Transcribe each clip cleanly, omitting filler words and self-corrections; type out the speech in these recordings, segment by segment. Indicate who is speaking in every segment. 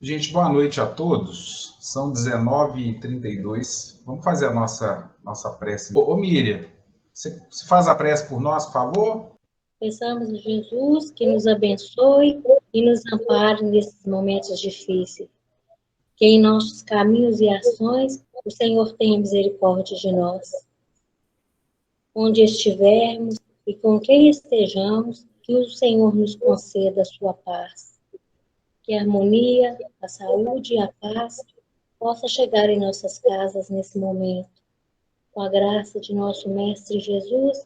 Speaker 1: Gente, boa noite a todos. São 19h32. Vamos fazer a nossa prece. Ô Miriam, você faz a prece por nós, por favor?
Speaker 2: Peçamos a Jesus que nos abençoe e nos ampare nesses momentos difíceis. Que em nossos caminhos e ações o Senhor tenha misericórdia de nós. Onde estivermos e com quem estejamos, que o Senhor nos conceda a sua paz. Que a harmonia, a saúde e a paz possa chegar em nossas casas nesse momento. Com a graça de nosso Mestre Jesus,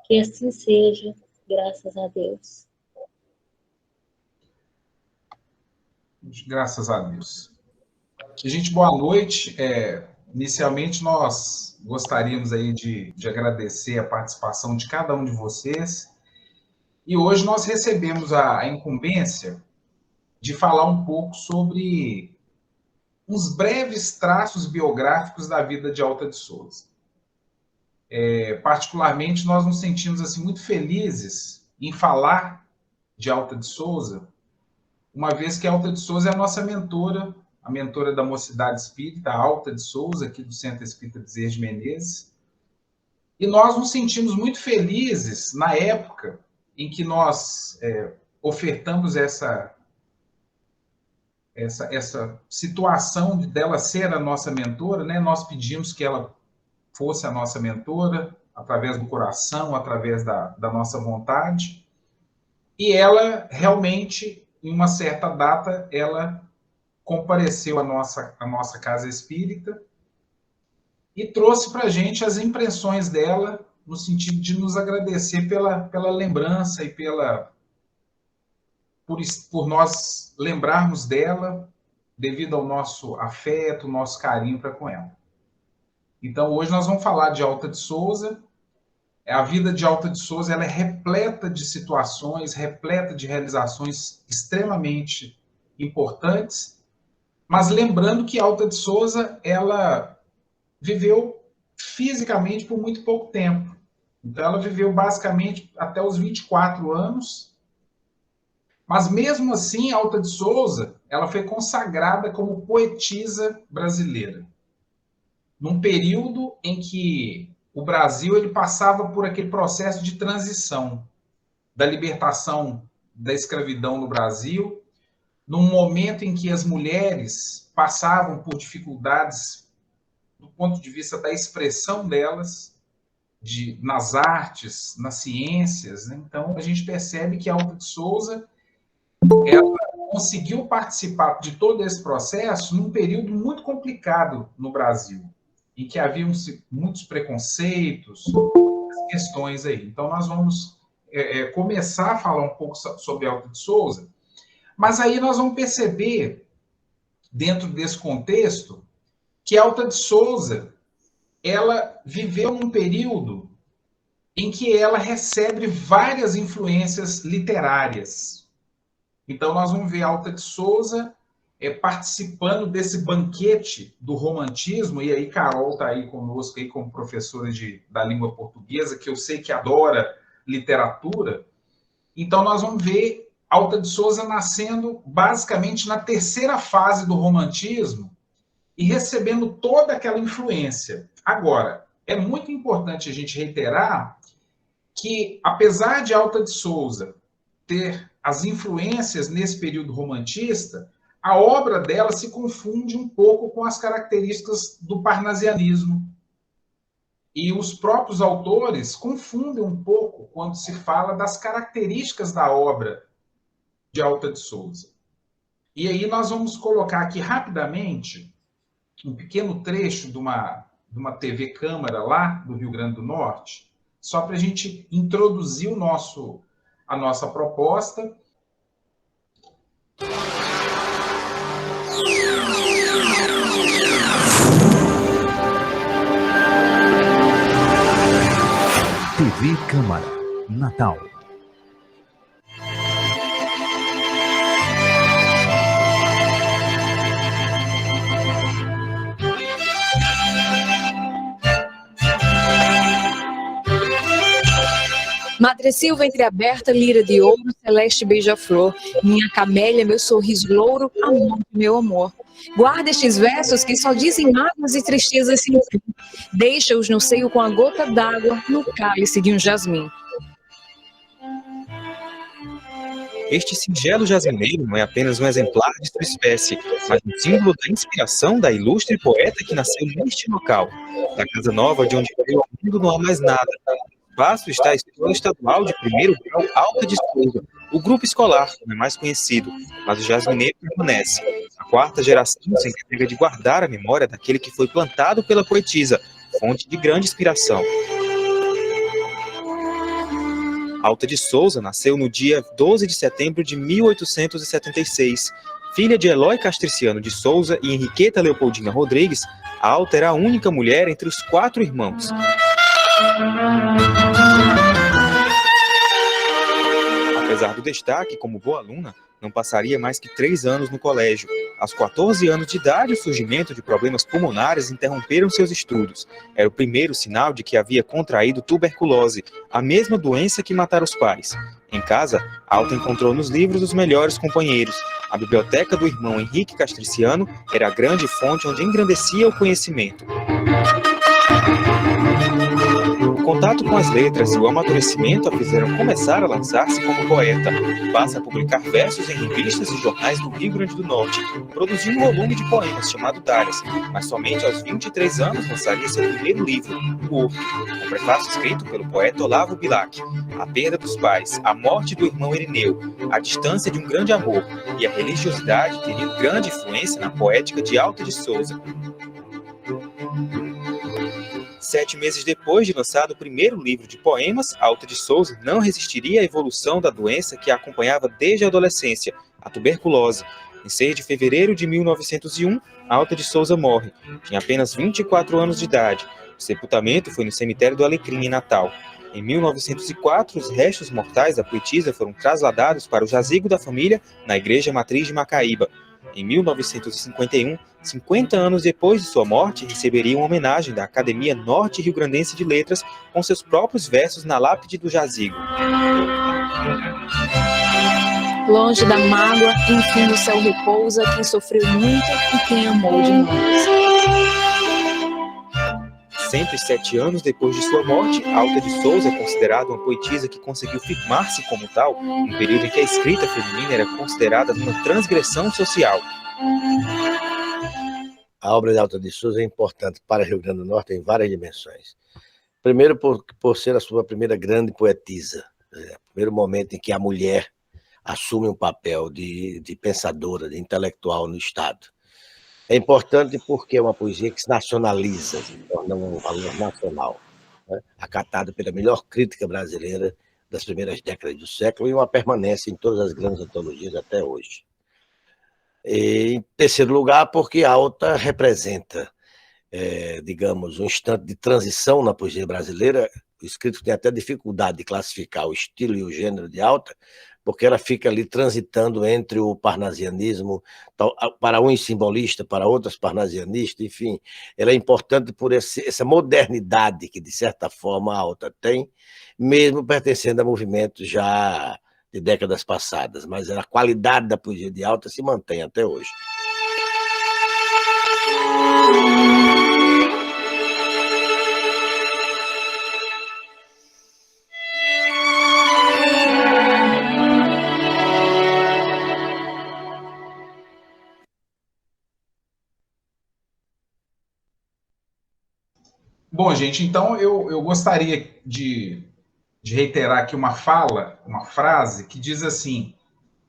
Speaker 2: que assim seja, graças a Deus.
Speaker 1: Graças a Deus. Gente, boa noite. Inicialmente, nós gostaríamos aí de agradecer a participação de cada um de vocês. E hoje nós recebemos a incumbência de falar um pouco sobre uns breves traços biográficos da vida de Alta de Souza. Particularmente, nós nos sentimos assim, muito felizes em falar de Alta de Souza, uma vez que a Alta de Souza é a nossa mentora, a mentora da Mocidade Espírita, a Alta de Souza, aqui do Centro Espírita Bezerra de Menezes. E nós nos sentimos muito felizes na época em que nós ofertamos essa situação dela ser a nossa mentora, né? Nós pedimos que ela fosse a nossa mentora, através do coração, através da nossa vontade. E ela, realmente, em uma certa data, ela compareceu à nossa casa espírita e trouxe para a gente as impressões dela, no sentido de nos agradecer pela lembrança e por nós lembrarmos dela, devido ao nosso afeto, nosso carinho para com ela. Então, hoje nós vamos falar de Alta de Souza. A vida de Alta de Souza ela é repleta de situações, repleta de realizações extremamente importantes, mas lembrando que Alta de Souza ela viveu fisicamente por muito pouco tempo. Então, ela viveu basicamente até os 24 anos, mas mesmo assim, Alta de Souza ela foi consagrada como poetisa brasileira, num período em que o Brasil ele passava por aquele processo de transição da libertação da escravidão no Brasil, num momento em que as mulheres passavam por dificuldades do ponto de vista da expressão delas, nas artes, nas ciências, né? Então, a gente percebe que a Alta de Souza ela conseguiu participar de todo esse processo num período muito complicado no Brasil, em que haviam muitos preconceitos, questões aí. Então, nós vamos começar a falar um pouco sobre Alta de Souza, mas aí nós vamos perceber, dentro desse contexto, que Alta de Souza ela viveu num período em que ela recebe várias influências literárias. Então, nós vamos ver Alta de Souza participando desse banquete do romantismo, e aí Carol está aí conosco aí como professora da língua portuguesa, que eu sei que adora literatura. Então, nós vamos ver Alta de Souza nascendo basicamente na terceira fase do romantismo e recebendo toda aquela influência. Agora, é muito importante a gente reiterar que, apesar de Alta de Souza ter as influências nesse período romantista, a obra dela se confunde um pouco com as características do parnasianismo. E os próprios autores confundem um pouco quando se fala das características da obra de Alta de Souza. E aí nós vamos colocar aqui rapidamente um pequeno trecho de uma TV Câmara lá do Rio Grande do Norte, só para a gente introduzir a nossa proposta.
Speaker 3: TV Câmara, Natal.
Speaker 4: Madre Silva entreaberta, lira de ouro, celeste beija-flor. Minha camélia, meu sorriso louro, amor de meu amor. Guarda estes versos que só dizem mágoas e tristezas sem fim. Deixa-os no seio com a gota d'água, no cálice de um jasmim.
Speaker 5: Este singelo jasmineiro não é apenas um exemplar de sua espécie, mas um símbolo da inspiração da ilustre poeta que nasceu neste local. Da casa nova de onde veio ao mundo não há mais nada. No espaço está a Escola Estadual de Primeiro Grau Alta de Souza, o grupo escolar, como é mais conhecido, mas o jasmineiro permanece. A quarta geração se encarrega de guardar a memória daquele que foi plantado pela poetisa, fonte de grande inspiração. Alta de Souza nasceu no dia 12 de setembro de 1876. Filha de Eloy Castriciano de Souza e Henriqueta Leopoldina Rodrigues, a Alta era a única mulher entre os 4 irmãos. Apesar do destaque como boa aluna, não passaria mais que 3 anos no colégio. Aos 14 anos de idade, o surgimento de problemas pulmonares interromperam seus estudos. Era o primeiro sinal de que havia contraído tuberculose, a mesma doença que matara os pais. Em casa, Alta encontrou nos livros os melhores companheiros. A biblioteca do irmão Henrique Castriciano era a grande fonte onde engrandecia o conhecimento. O contato com as letras e o amadurecimento a fizeram começar a lançar-se como poeta. Passa a publicar versos em revistas e jornais do Rio Grande do Norte, produzindo um volume de poemas chamado Dárias, mas somente aos 23 anos lançaria seu primeiro livro, O Horto, um prefácio escrito pelo poeta Olavo Bilac. A perda dos pais, a morte do irmão Irineu, a distância de um grande amor e a religiosidade teriam grande influência na poética de Alta de Souza. 7 meses depois de lançado o primeiro livro de poemas, Alta de Souza não resistiria à evolução da doença que a acompanhava desde a adolescência, a tuberculose. Em 6 de fevereiro de 1901, Alta de Souza morre. Tinha apenas 24 anos de idade. O sepultamento foi no cemitério do Alecrim, em Natal. Em 1904, os restos mortais da poetisa foram trasladados para o jazigo da família na Igreja Matriz de Macaíba. Em 1951, 50 anos depois de sua morte, receberia uma homenagem da Academia Norte Rio-Grandense de Letras com seus próprios versos na lápide do jazigo.
Speaker 4: Longe da mágoa, enfim no céu repousa quem sofreu muito e quem amou demais.
Speaker 5: 107 anos depois de sua morte, Alta de Souza é considerada uma poetisa que conseguiu firmar-se como tal, um período em que a escrita feminina era considerada uma transgressão social.
Speaker 6: A obra de Alta de Souza é importante para o Rio Grande do Norte em várias dimensões. Primeiro, por ser a sua primeira grande poetisa. O primeiro momento em que a mulher assume um papel de pensadora, de intelectual no Estado. É importante porque é uma poesia que se nacionaliza, se torna um valor nacional, né? Acatado pela melhor crítica brasileira das primeiras décadas do século e uma permanência em todas as grandes antologias até hoje. E, em terceiro lugar, porque Alta representa, digamos, um instante de transição na poesia brasileira. O escrito tem até dificuldade de classificar o estilo e o gênero de Alta, porque ela fica ali transitando entre o parnasianismo, para uns simbolista, para outros parnasianistas, enfim. Ela é importante por essa modernidade que, de certa forma, a Alta tem, mesmo pertencendo a movimentos já de décadas passadas, mas a qualidade da poesia de Alta se mantém até hoje.
Speaker 1: Bom, gente, então eu gostaria de reiterar aqui uma frase que diz assim: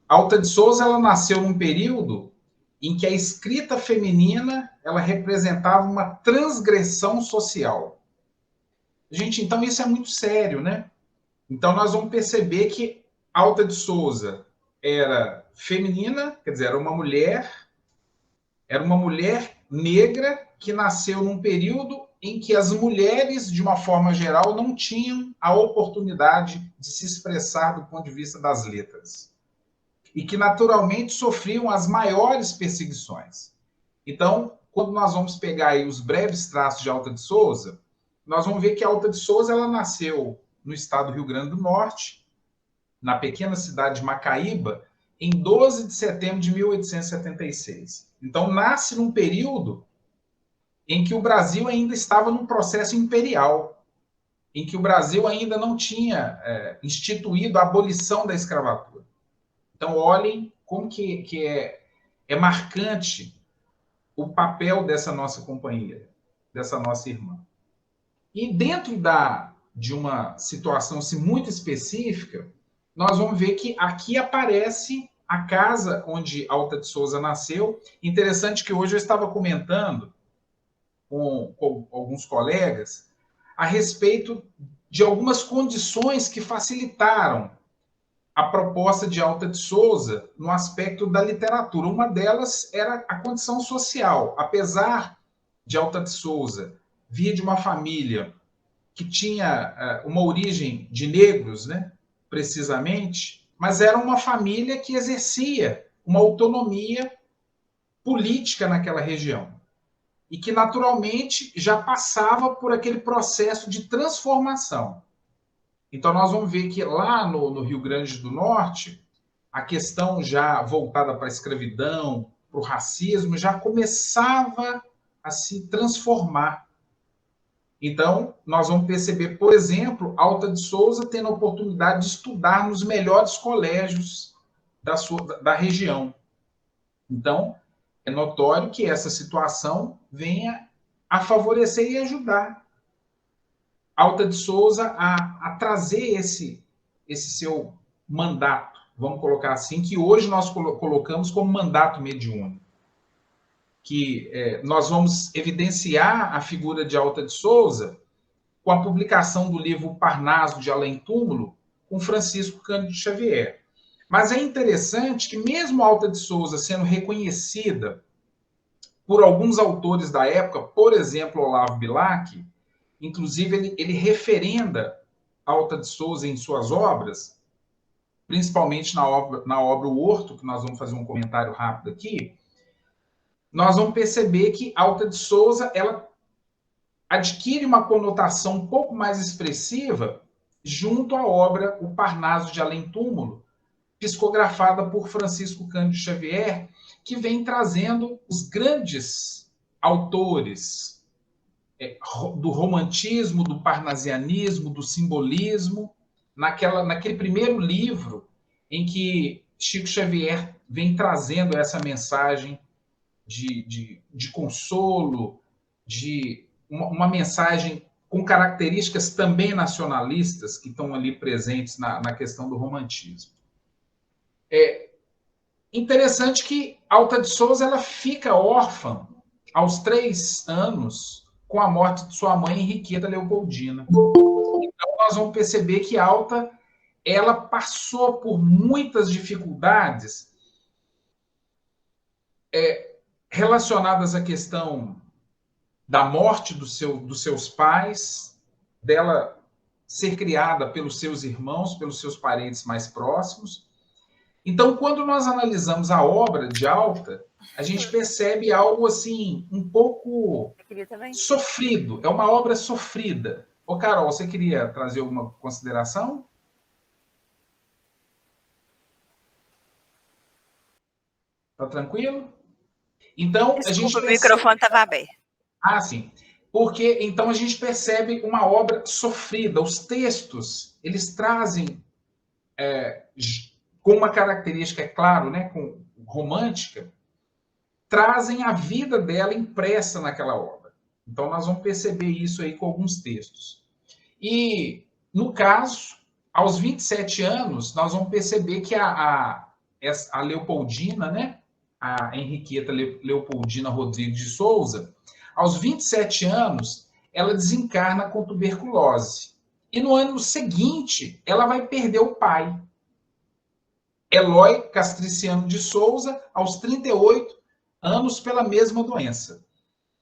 Speaker 1: Alta de Souza ela nasceu num período em que a escrita feminina ela representava uma transgressão social. Gente, então isso é muito sério, né? Então nós vamos perceber que Alta de Souza era feminina, quer dizer, era uma mulher negra que nasceu num período em que as mulheres, de uma forma geral, não tinham a oportunidade de se expressar do ponto de vista das letras. E que, naturalmente, sofriam as maiores perseguições. Então, quando nós vamos pegar aí os breves traços de Alta de Souza, nós vamos ver que a Alta de Souza ela nasceu no estado do Rio Grande do Norte, na pequena cidade de Macaíba, em 12 de setembro de 1876. Então, nasce num período em que o Brasil ainda estava num processo imperial, em que o Brasil ainda não tinha instituído a abolição da escravatura. Então, olhem como que é marcante o papel dessa nossa companheira, dessa nossa irmã. E dentro de uma situação assim, muito específica, nós vamos ver que aqui aparece a casa onde Alta de Souza nasceu. Interessante que hoje eu estava comentando com alguns colegas a respeito de algumas condições que facilitaram a proposta de Alta de Souza no aspecto da literatura. Uma delas era a condição social. Apesar de Alta de Souza vir de uma família que tinha uma origem de negros, né, precisamente, mas era uma família que exercia uma autonomia política naquela região e que, naturalmente, já passava por aquele processo de transformação. Então, nós vamos ver que lá no Rio Grande do Norte, a questão já voltada para a escravidão, para o racismo, já começava a se transformar. Então, nós vamos perceber, por exemplo, Alta de Souza tendo a oportunidade de estudar nos melhores colégios da região. Então, é notório que essa situação venha a favorecer e ajudar Alta de Souza a trazer esse seu mandato, vamos colocar assim, que hoje nós colocamos como mandato mediúnico. Que nós vamos evidenciar a figura de Alta de Souza com a publicação do livro Parnaso de Além Túmulo, com Francisco Cândido Xavier. Mas é interessante que mesmo Alta de Souza sendo reconhecida por alguns autores da época, por exemplo, Olavo Bilac, inclusive ele referenda Alta de Souza em suas obras, principalmente na obra O Horto, que nós vamos fazer um comentário rápido aqui, nós vamos perceber que Alta de Souza ela adquire uma conotação um pouco mais expressiva junto à obra O Parnaso de Além Túmulo, psicografada por Francisco Cândido Xavier, que vem trazendo os grandes autores do romantismo, do parnasianismo, do simbolismo, naquele primeiro livro em que Chico Xavier vem trazendo essa mensagem de consolo, de uma mensagem com características também nacionalistas que estão ali presentes na questão do romantismo. É interessante que Alta de Souza ela fica órfã aos 3 anos com a morte de sua mãe, Henriqueta Leopoldina. Então, nós vamos perceber que Alta ela passou por muitas dificuldades relacionadas à questão da morte dos seus pais, dela ser criada pelos seus irmãos, pelos seus parentes mais próximos. Então, quando nós analisamos a obra de Alta, a gente percebe algo assim, um pouco sofrido. É uma obra sofrida. Ô, Carol, você queria trazer alguma consideração? Tá tranquilo? Então,
Speaker 7: desculpa, o microfone estava aberto.
Speaker 1: Ah, sim. Porque, então, a gente percebe uma obra sofrida. Os textos, eles trazem, com uma característica, é claro, né, romântica, trazem a vida dela impressa naquela obra. Então, nós vamos perceber isso aí com alguns textos. E, no caso, aos 27 anos, nós vamos perceber que a Leopoldina, né, a Henriqueta Leopoldina Rodrigues de Souza, aos 27 anos, ela desencarna com tuberculose. E no ano seguinte, ela vai perder o pai, Eloy Castriciano de Souza, aos 38 anos, pela mesma doença.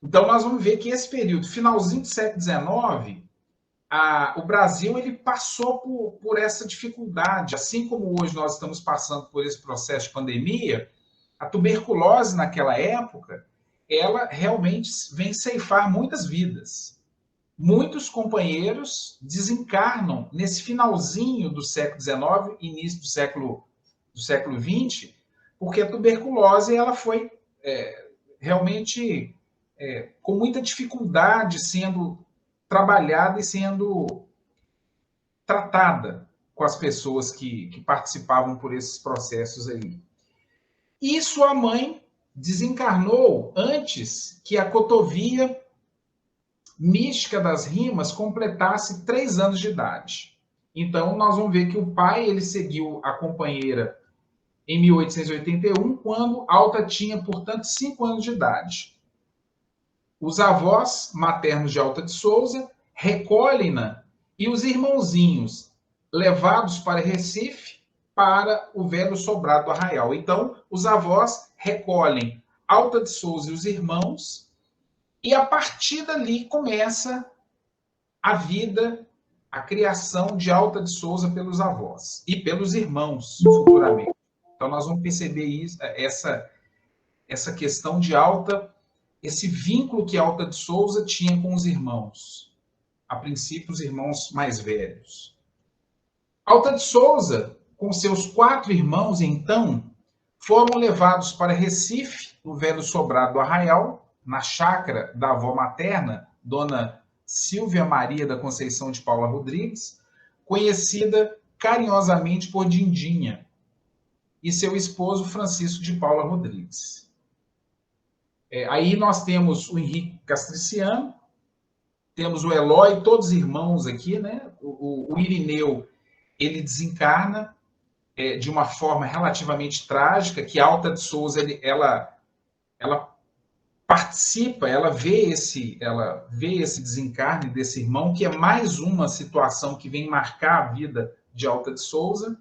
Speaker 1: Então, nós vamos ver que esse período, finalzinho do século XIX, o Brasil ele passou por essa dificuldade. Assim como hoje nós estamos passando por esse processo de pandemia, a tuberculose naquela época, ela realmente vem ceifar muitas vidas. muitos companheiros desencarnam nesse finalzinho do século XIX, início do século XX, porque a tuberculose ela foi realmente com muita dificuldade sendo trabalhada e sendo tratada com as pessoas que participavam por esses processos aí. E sua mãe desencarnou antes que a cotovia mística das rimas completasse 3 anos de idade. Então, nós vamos ver que o pai ele seguiu a companheira em 1881, quando Alta tinha, portanto, 5 anos de idade. Os avós maternos de Alta de Souza recolhem-na e os irmãozinhos levados para Recife para o velho sobrado do Arraial. Então, os avós recolhem Alta de Souza e os irmãos, e a partir dali começa a vida, a criação de Alta de Souza pelos avós e pelos irmãos, futuramente. Então, nós vamos perceber isso, essa questão de Alta, esse vínculo que Alta de Souza tinha com os irmãos. A princípio, os irmãos mais velhos. Alta de Souza, com seus 4 irmãos, então, foram levados para Recife, no velho sobrado do Arraial, na chácara da avó materna, Dona Silvia Maria da Conceição de Paula Rodrigues, conhecida carinhosamente por Dindinha, e seu esposo Francisco de Paula Rodrigues. Aí nós temos o Henrique Castriciano, temos o Eloy, todos irmãos aqui, né? O Irineu, ele desencarna de uma forma relativamente trágica, que Alta de Souza, ela participa, ela vê esse desencarne desse irmão, que é mais uma situação que vem marcar a vida de Alta de Souza.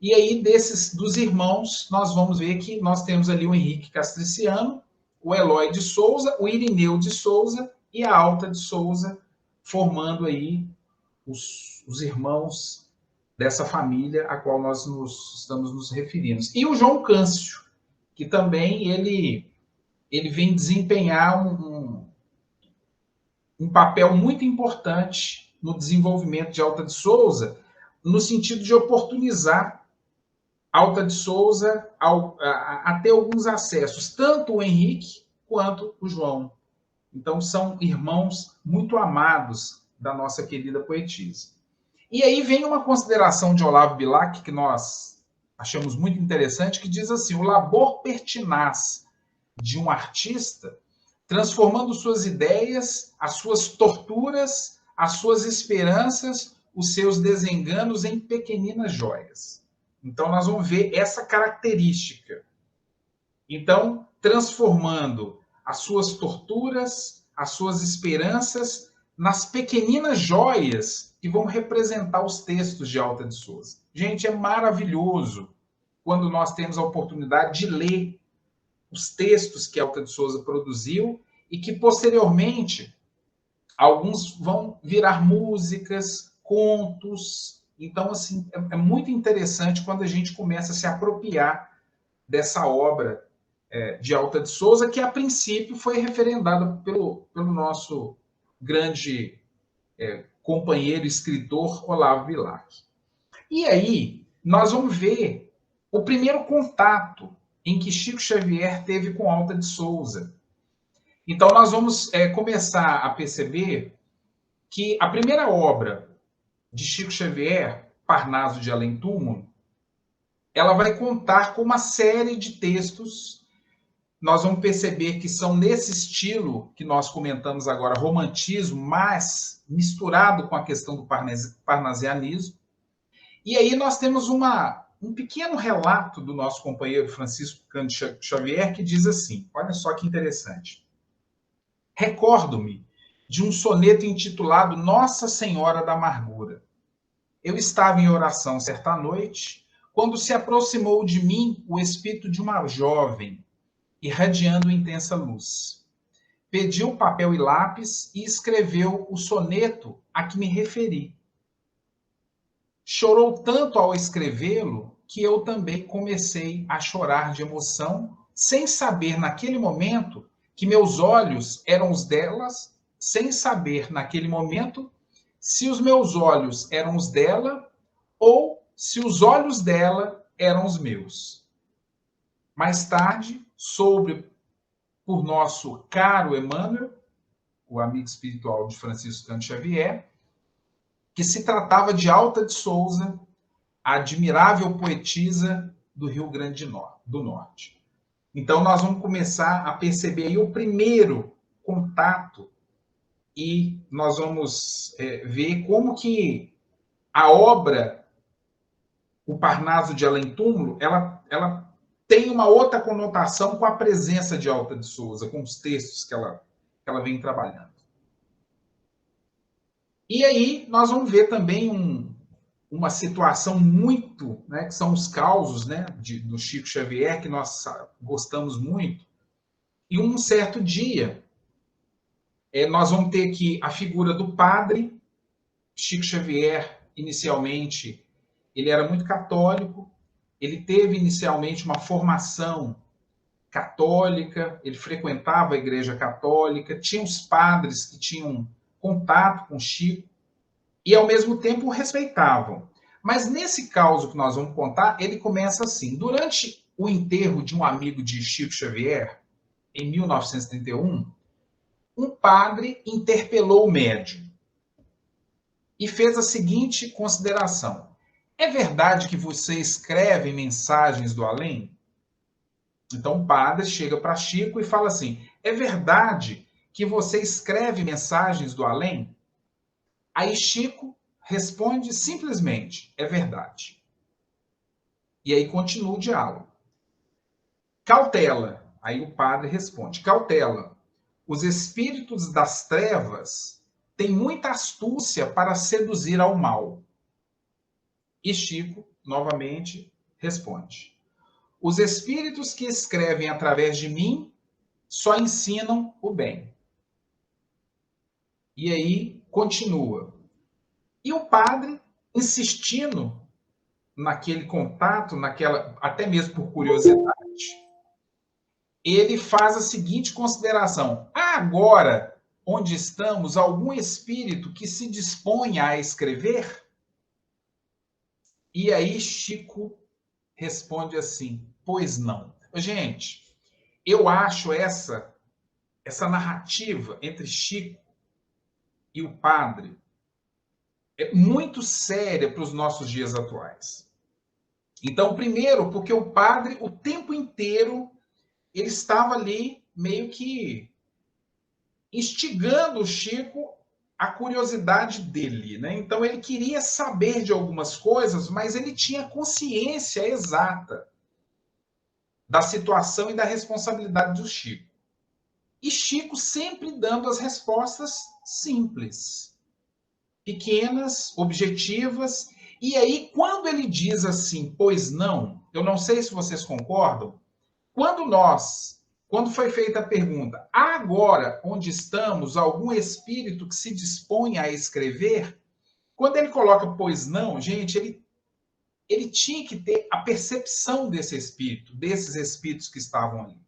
Speaker 1: E aí, dos irmãos, nós vamos ver que nós temos ali o Henrique Castriciano, o Eloy de Souza, o Irineu de Souza e a Alta de Souza, formando aí os irmãos dessa família a qual nós estamos nos referindo. E o João Câncio, que também ele vem desempenhar um papel muito importante no desenvolvimento de Alta de Souza, no sentido de oportunizar Alta de Souza a ter alguns acessos, tanto o Henrique quanto o João. Então, são irmãos muito amados da nossa querida poetisa. E aí vem uma consideração de Olavo Bilac, que nós achamos muito interessante, que diz assim: o labor pertinaz de um artista, transformando suas ideias, as suas torturas, as suas esperanças, os seus desenganos em pequeninas joias. Então, nós vamos ver essa característica. Então, transformando as suas torturas, as suas esperanças, nas pequeninas joias que vão representar os textos de Alta de Souza. Gente, é maravilhoso quando nós temos a oportunidade de ler os textos que Alta de Souza produziu e que, posteriormente, alguns vão virar músicas, contos. Então, assim, é muito interessante quando a gente começa a se apropriar dessa obra de Alta de Souza, que, a princípio, foi referendada pelo nosso grande companheiro escritor Olavo Bilac. E aí, nós vamos ver o primeiro contato em que Chico Xavier teve com Alta de Souza. Então, nós vamos começar a perceber que a primeira obra de Chico Xavier, Parnaso de Além Túmulo, ela vai contar com uma série de textos. Nós vamos perceber que são nesse estilo que nós comentamos agora, romantismo, mas misturado com a questão do parnasianismo. E aí nós temos um pequeno relato do nosso companheiro Francisco Cândido Xavier, que diz assim, olha só que interessante. Recordo-me de um soneto intitulado Nossa Senhora da Amargura. Eu estava em oração certa noite, quando se aproximou de mim o espírito de uma jovem, irradiando intensa luz. Pediu papel e lápis e escreveu o soneto a que me referi. Chorou tanto ao escrevê-lo que eu também comecei a chorar de emoção, sem saber naquele momento que meus olhos eram os delas, sem saber naquele momento se os meus olhos eram os dela ou se os olhos dela eram os meus. Mais tarde, soube por nosso caro Emmanuel, o amigo espiritual de Francisco Cândido Xavier, que se tratava de Alta de Souza, a admirável poetisa do Rio Grande do Norte. Então, nós vamos começar a perceber aí o primeiro contato e nós vamos ver como que a obra O Parnaso de Além Túmulo, ela tem uma outra conotação com a presença de Alta de Souza, com os textos que ela vem trabalhando. E aí nós vamos ver também uma situação muito, né, que são os causos, né, do Chico Xavier, que nós gostamos muito. E um certo dia, nós vamos ter aqui a figura do padre. Chico Xavier, inicialmente, ele era muito católico, ele teve inicialmente uma formação católica, ele frequentava a igreja católica, tinha os padres que tinham contato com Chico e, ao mesmo tempo, o respeitavam. Mas nesse caso que nós vamos contar, ele começa assim. Durante o enterro de um amigo de Chico Xavier, em 1931, um padre interpelou o médium e fez a seguinte consideração: é verdade que você escreve mensagens do além? Então o padre chega para Chico e fala assim: é verdade que você escreve mensagens do além? Aí Chico responde simplesmente: é verdade. E aí continua o diálogo. Cautela. Aí o padre responde: cautela. Os espíritos das trevas têm muita astúcia para seduzir ao mal. E Chico, novamente, responde: os espíritos que escrevem através de mim só ensinam o bem. E aí continua. E o padre, insistindo naquele contato, até mesmo por curiosidade, ele faz a seguinte consideração: há agora, onde estamos, algum espírito que se disponha a escrever? E aí Chico responde assim: pois não. Gente, eu acho essa narrativa entre Chico e o padre muito séria para os nossos dias atuais. Então, primeiro, porque o padre, o tempo inteiro, ele estava ali meio que instigando o Chico a curiosidade dele, né? Então ele queria saber de algumas coisas, mas ele tinha consciência exata da situação e da responsabilidade do Chico. E Chico sempre dando as respostas simples, pequenas, objetivas. E aí, quando ele diz assim, pois não, eu não sei se vocês concordam, quando foi feita a pergunta, há agora onde estamos algum espírito que se dispõe a escrever? Quando ele coloca pois não, gente, ele tinha que ter a percepção desse espírito, desses espíritos que estavam ali.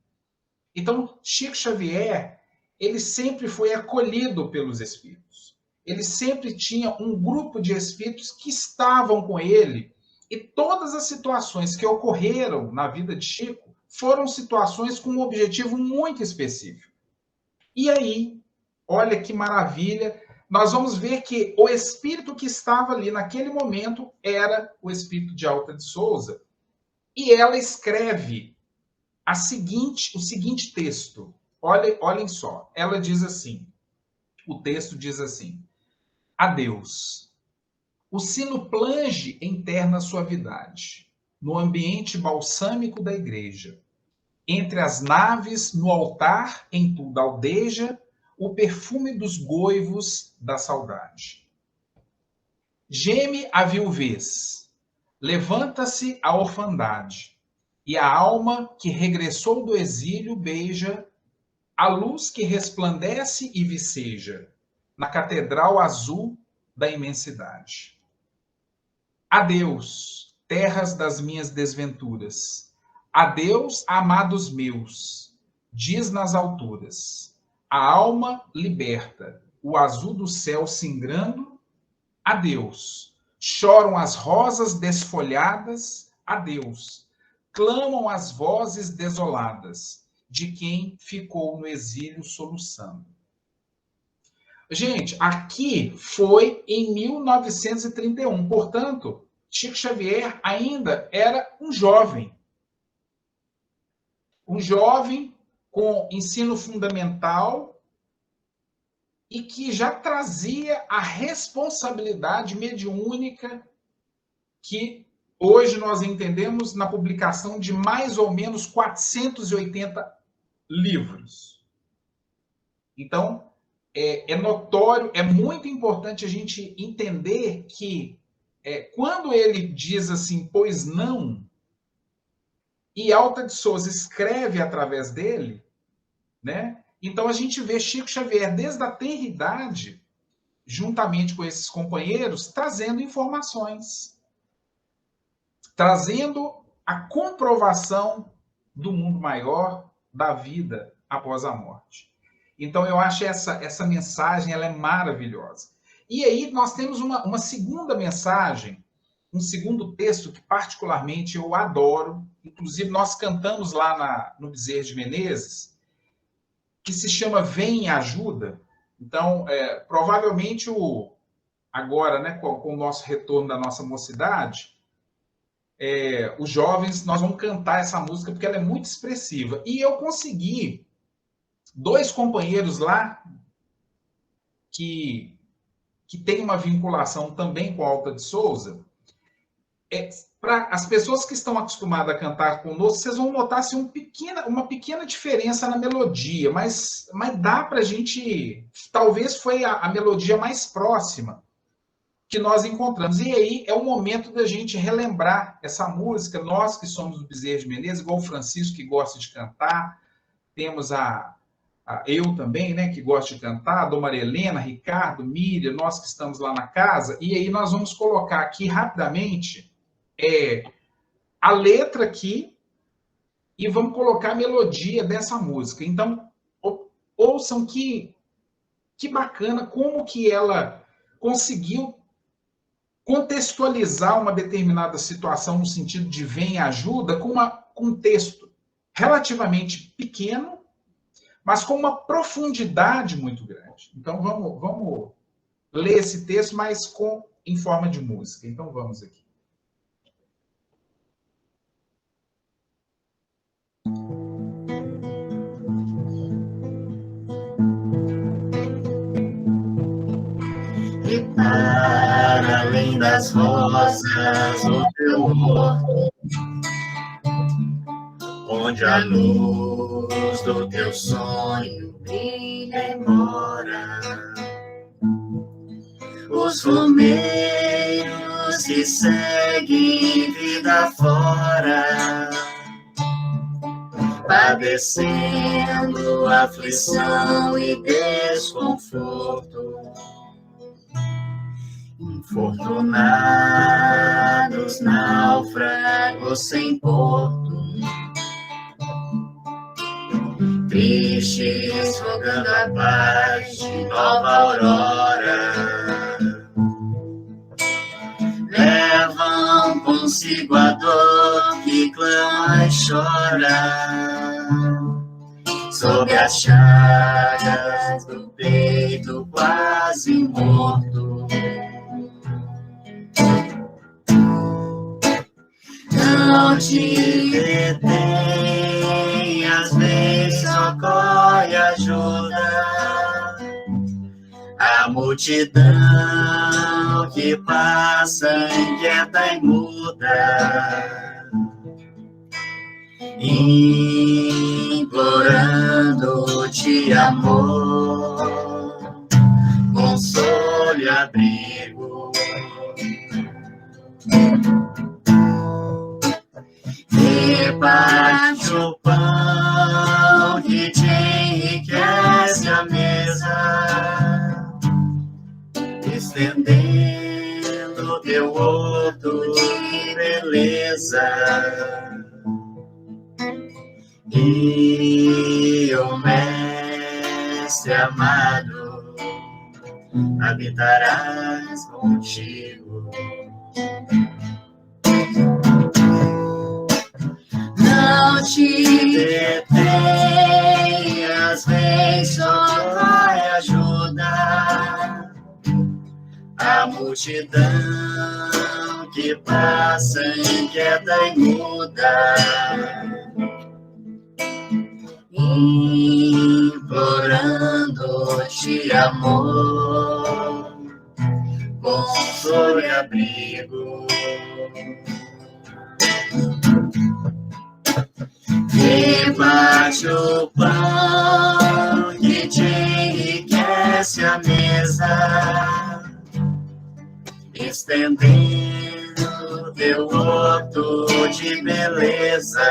Speaker 1: Então, Chico Xavier, ele sempre foi acolhido pelos espíritos. Ele sempre tinha um grupo de espíritos que estavam com ele, e todas as situações que ocorreram na vida de Chico foram situações com um objetivo muito específico. E aí, olha que maravilha, nós vamos ver que o espírito que estava ali naquele momento era o espírito de Alta de Souza, e ela escreve o seguinte texto. Olhem só, ela diz assim, o texto diz assim: adeus. O sino plange em terna suavidade, no ambiente balsâmico da igreja. Entre as naves, no altar, em tudo aldeja, o perfume dos goivos da saudade. Geme a viuvez, levanta-se a orfandade, e a alma que regressou do exílio beija a luz que resplandece e viceja na catedral azul da imensidade. Adeus, terras das minhas desventuras. Adeus, amados meus, diz nas alturas. A alma liberta o azul do céu singrando, adeus. Choram as rosas desfolhadas, adeus. Clamam as vozes desoladas de quem ficou no exílio soluçando. Gente, aqui foi em 1931, portanto, Chico Xavier ainda era um jovem com ensino fundamental e que já trazia a responsabilidade mediúnica que hoje nós entendemos na publicação de mais ou menos 480 livros. Então, é notório, é muito importante a gente entender que quando ele diz assim, pois não, e Alta de Souza escreve através dele, né? Então a gente vê Chico Xavier desde a tenridade, juntamente com esses companheiros, trazendo informações, trazendo a comprovação do mundo maior, da vida após a morte. Então eu acho essa mensagem ela é maravilhosa. E aí nós temos uma segunda mensagem, um segundo texto que particularmente eu adoro, inclusive nós cantamos lá no Bezerra de Menezes, que se chama Vem e Ajuda. Então, provavelmente agora, né, com o nosso retorno da nossa mocidade, os jovens, nós vamos cantar essa música porque ela é muito expressiva. E eu consegui 2 companheiros lá que tem uma vinculação também com a Alta de Souza. Para as pessoas que estão acostumadas a cantar conosco, vocês vão notar assim, uma pequena diferença na melodia, mas dá para a gente... Talvez foi a melodia mais próxima que nós encontramos. E aí é o momento da gente relembrar essa música. Nós que somos do Bezerra de Menezes, igual o Francisco que gosta de cantar, temos eu também, né, que gosto de cantar, a Dona Maria Helena, Ricardo, Miriam, nós que estamos lá na casa, e aí nós vamos colocar aqui rapidamente a letra aqui e vamos colocar a melodia dessa música. Então, ouçam que bacana como que ela conseguiu contextualizar uma determinada situação no sentido de vem e ajuda com um texto relativamente pequeno, mas com uma profundidade muito grande. Então, vamos ler esse texto, mas em forma de música. Então, vamos aqui.
Speaker 8: E para além das rosas, o teu horto, onde a luz do teu sonho brilha e mora, os romeiros que seguem vida fora, padecendo aflição e desconforto, infortunados náufragos sem porto, tristes rogando a paz de nova aurora, levam consigo a dor que clama e chora, sob as chagas do peito quase morto. Não te detenhas, vem, socorre, ajuda a multidão que passa inquieta e muda, implorando-te amor, consolo e abrigo. Reparte o pão que te enriquece a mesa, estendendo teu horto de beleza. E o mestre amado habitarás contigo. Não te detenhas, vem, socorre, ajuda a multidão que passa inquieta e muda, implorando-te amor, consolo e abrigo. Rebate o pão que te enriquece a mesa, estendendo teu horto de beleza.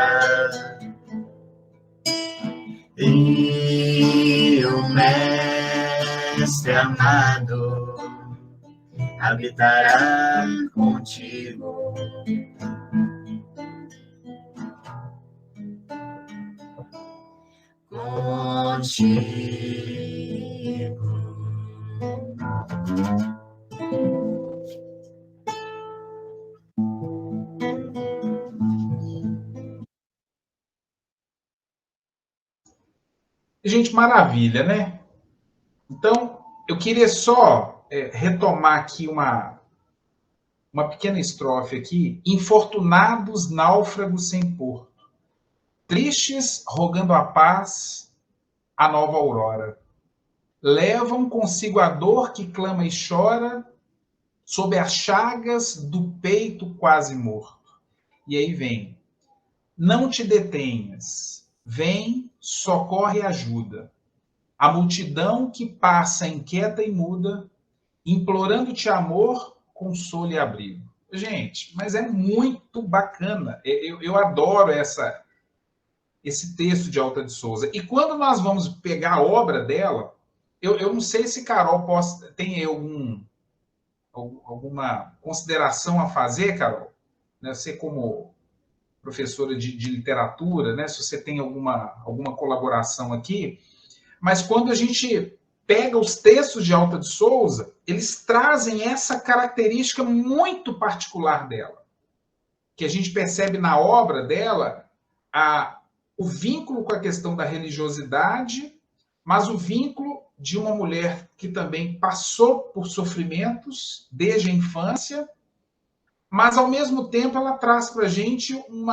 Speaker 8: E o mestre amado habitará contigo. Contigo.
Speaker 1: Gente, maravilha, né? Então, eu queria só retomar aqui uma pequena estrofe aqui. Infortunados náufragos sem porto, tristes rogando a paz, a nova aurora, levam consigo a dor que clama e chora sob as chagas do peito quase morto. E aí vem: não te detenhas, vem, socorre e ajuda a multidão que passa inquieta e muda, implorando-te amor, consolo e abrigo. Gente, mas é muito bacana. Eu adoro esse texto de Alta de Souza. E quando nós vamos pegar a obra dela, eu não sei se Carol tem alguma consideração a fazer, Carol, né? Você como professora de literatura, né? Se você tem alguma colaboração aqui, mas quando a gente pega os textos de Alta de Souza, eles trazem essa característica muito particular dela, que a gente percebe na obra dela o vínculo com a questão da religiosidade, mas o vínculo de uma mulher que também passou por sofrimentos desde a infância, mas, ao mesmo tempo, ela traz para a gente um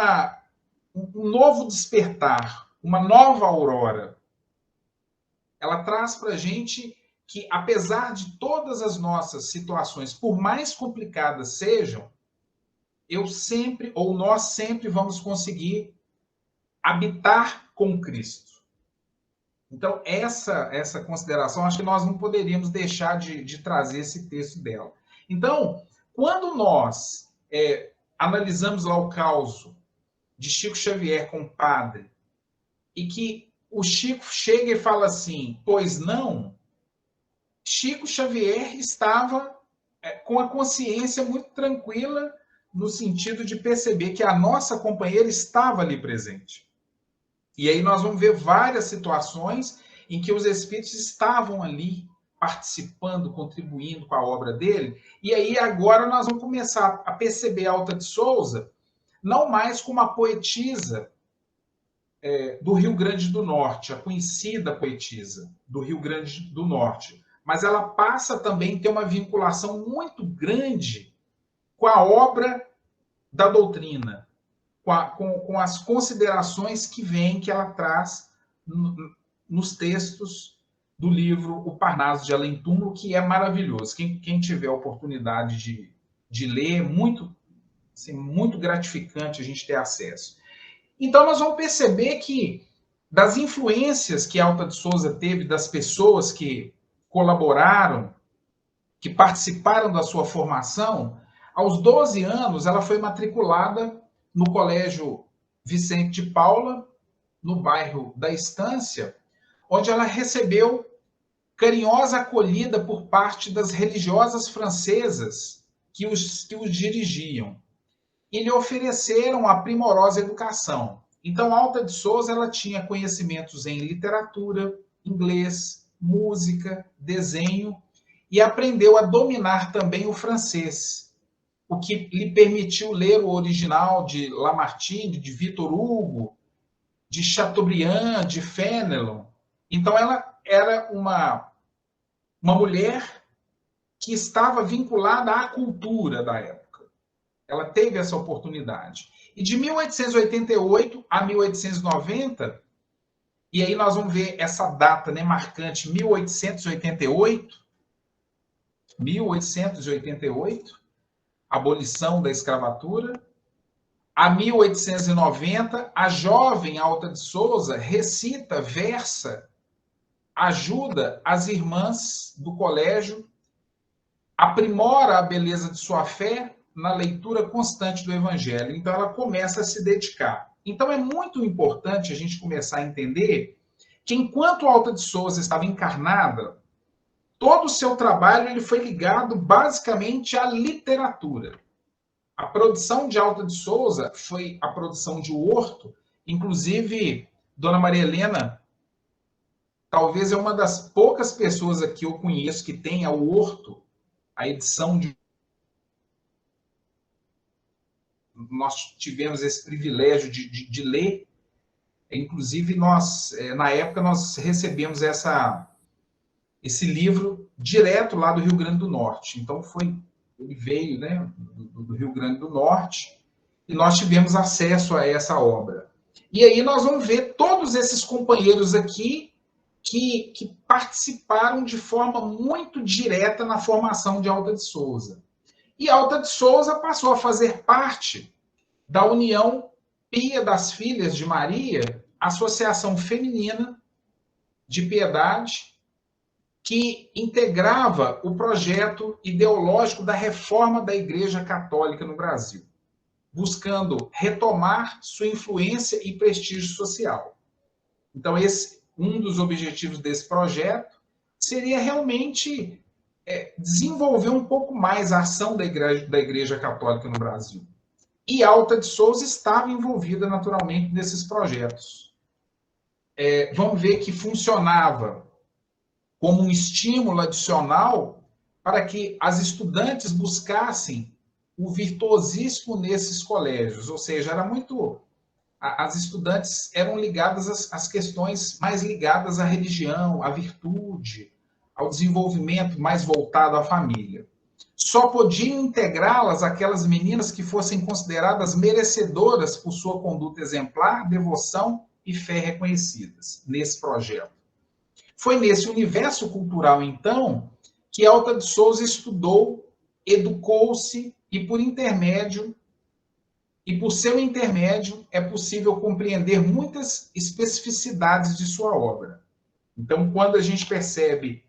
Speaker 1: novo despertar, uma nova aurora. Ela traz para a gente que, apesar de todas as nossas situações, por mais complicadas sejam, nós sempre vamos conseguir habitar com Cristo. Então, essa consideração, acho que nós não poderíamos deixar de trazer esse texto dela. Então, quando nós analisamos lá o caso de Chico Xavier com o padre, e que o Chico chega e fala assim, pois não, Chico Xavier estava com a consciência muito tranquila, no sentido de perceber que a nossa companheira estava ali presente. E aí nós vamos ver várias situações em que os espíritos estavam ali participando, contribuindo com a obra dele. E aí agora nós vamos começar a perceber a Alta de Souza não mais como a poetisa do Rio Grande do Norte, a conhecida poetisa do Rio Grande do Norte, mas ela passa também a ter uma vinculação muito grande com a obra da doutrina, com as considerações que ela traz nos textos do livro O Parnaso de Além Túmulo, que é maravilhoso. Quem tiver a oportunidade de ler, muito gratificante a gente ter acesso. Então, nós vamos perceber que, das influências que Alta de Souza teve, das pessoas que colaboraram, que participaram da sua formação, aos 12 anos, ela foi matriculada no Colégio Vicente de Paula, no bairro da Estância, onde ela recebeu carinhosa acolhida por parte das religiosas francesas que os dirigiam e lhe ofereceram a primorosa educação. Então, Alta de Souza ela tinha conhecimentos em literatura, inglês, música, desenho, e aprendeu a dominar também o francês, o que lhe permitiu ler o original de Lamartine, de Victor Hugo, de Chateaubriand, de Fénelon. Então, ela era uma mulher que estava vinculada à cultura da época. Ela teve essa oportunidade. E de 1888 a 1890, e aí nós vamos ver essa data, né, marcante, 1888, abolição da escravatura. A 1890, a jovem Alta de Souza recita, versa, ajuda as irmãs do colégio, aprimora a beleza de sua fé na leitura constante do Evangelho. Então, ela começa a se dedicar. Então, é muito importante a gente começar a entender que, enquanto Alta de Souza estava encarnada, todo o seu trabalho ele foi ligado basicamente à literatura. A produção de Alta de Souza foi a produção de O Horto. Inclusive, Dona Maria Helena, talvez é uma das poucas pessoas aqui que eu conheço que tenha O Horto, a edição de... Nós tivemos esse privilégio de ler. Inclusive, nós, na época, nós recebemos esse livro direto lá do Rio Grande do Norte. Então, ele veio, né, do Rio Grande do Norte, e nós tivemos acesso a essa obra. E aí nós vamos ver todos esses companheiros aqui que participaram de forma muito direta na formação de Alta de Souza. E Alta de Souza passou a fazer parte da União Pia das Filhas de Maria, associação feminina de piedade, que integrava o projeto ideológico da reforma da Igreja Católica no Brasil, buscando retomar sua influência e prestígio social. Então, um dos objetivos desse projeto seria realmente desenvolver um pouco mais a ação da Igreja Católica no Brasil. E Alta de Souza estava envolvida naturalmente nesses projetos. Vamos ver que funcionava como um estímulo adicional para que as estudantes buscassem o virtuosismo nesses colégios, ou seja, as estudantes eram ligadas às questões mais ligadas à religião, à virtude, ao desenvolvimento mais voltado à família. Só podiam integrá-las aquelas meninas que fossem consideradas merecedoras por sua conduta exemplar, devoção e fé reconhecidas nesse projeto. Foi nesse universo cultural, então, que Alta de Souza estudou, educou-se e, por seu intermédio, é possível compreender muitas especificidades de sua obra. Então, quando a gente percebe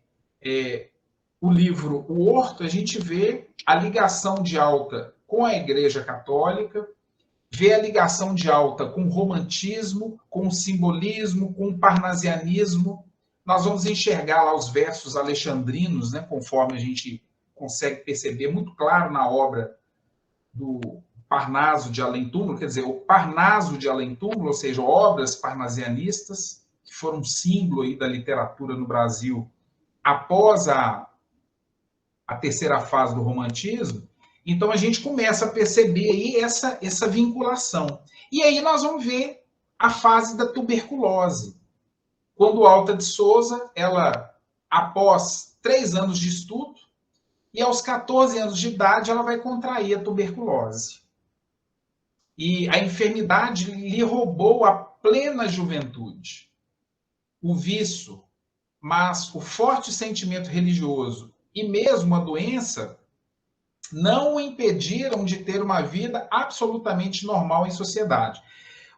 Speaker 1: o livro O Horto, a gente vê a ligação de Alta com a Igreja Católica, vê a ligação de Alta com o romantismo, com o simbolismo, com o parnasianismo. Nós vamos enxergar lá os versos alexandrinos, né, conforme a gente consegue perceber muito claro na obra do Parnaso de Além-Túmulo, quer dizer, o Parnaso de Além-Túmulo, ou seja, obras parnasianistas, que foram um símbolo aí da literatura no Brasil após a terceira fase do romantismo. Então, a gente começa a perceber aí essa vinculação. E aí nós vamos ver a fase da tuberculose. Quando Alta de Souza, ela, após 3 anos de estudo, e aos 14 anos de idade, ela vai contrair a tuberculose. E a enfermidade lhe roubou a plena juventude, o vício, mas o forte sentimento religioso e mesmo a doença não o impediram de ter uma vida absolutamente normal em sociedade.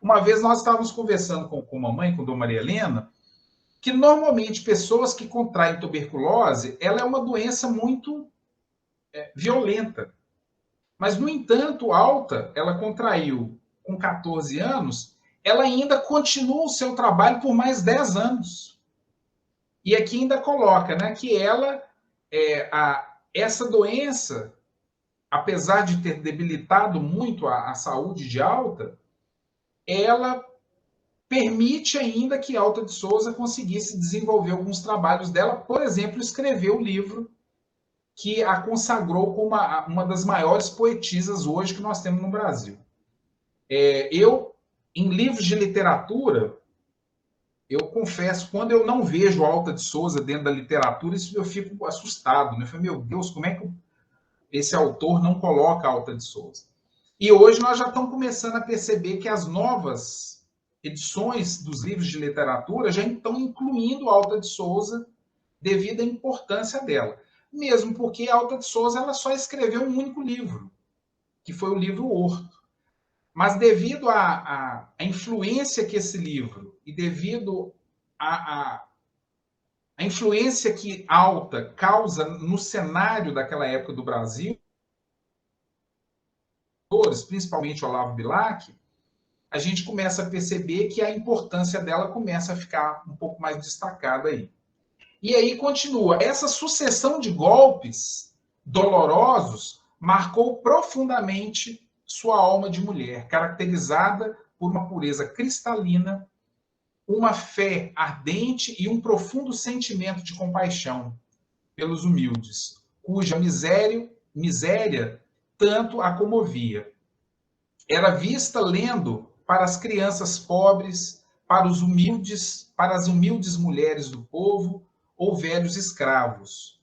Speaker 1: Uma vez nós estávamos conversando com mamãe, com Dona Maria Helena, que normalmente pessoas que contraem tuberculose, ela é uma doença muito violenta. Mas, no entanto, Alta, ela contraiu com 14 anos, ela ainda continua o seu trabalho por mais 10 anos. E aqui ainda coloca, né, que essa doença, apesar de ter debilitado muito a saúde de Alta, ela permite ainda que Alta de Souza conseguisse desenvolver alguns trabalhos dela, por exemplo, escrever o livro que a consagrou como uma das maiores poetisas hoje que nós temos no Brasil. Em livros de literatura, eu confesso, quando eu não vejo Alta de Souza dentro da literatura, isso eu fico assustado, né? Eu falei, meu Deus, como é que esse autor não coloca Alta de Souza? E hoje nós já estamos começando a perceber que as novas edições dos livros de literatura já estão incluindo Alta de Souza devido à importância dela. Mesmo porque Alta de Souza ela só escreveu um único livro, que foi o livro Horto. Mas devido à influência que esse livro, e devido à influência que Alta causa no cenário daquela época do Brasil, principalmente Olavo Bilac, a gente começa a perceber que a importância dela começa a ficar um pouco mais destacada aí. E aí continua. Essa sucessão de golpes dolorosos marcou profundamente sua alma de mulher, caracterizada por uma pureza cristalina, uma fé ardente e um profundo sentimento de compaixão pelos humildes, cuja miséria tanto a comovia. Era vista lendo para as crianças pobres, para as humildes mulheres do povo ou velhos escravos,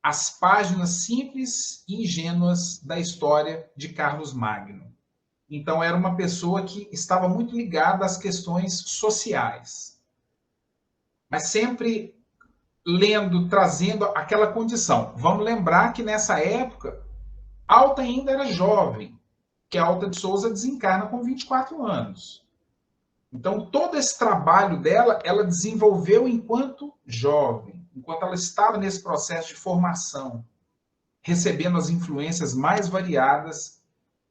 Speaker 1: as páginas simples e ingênuas da história de Carlos Magno. Então, era uma pessoa que estava muito ligada às questões sociais, mas sempre lendo, trazendo aquela condição. Vamos lembrar que nessa época, Alta ainda era jovem, que a Alta de Souza desencarna com 24 anos. Então, todo esse trabalho dela, ela desenvolveu enquanto jovem, enquanto ela estava nesse processo de formação, recebendo as influências mais variadas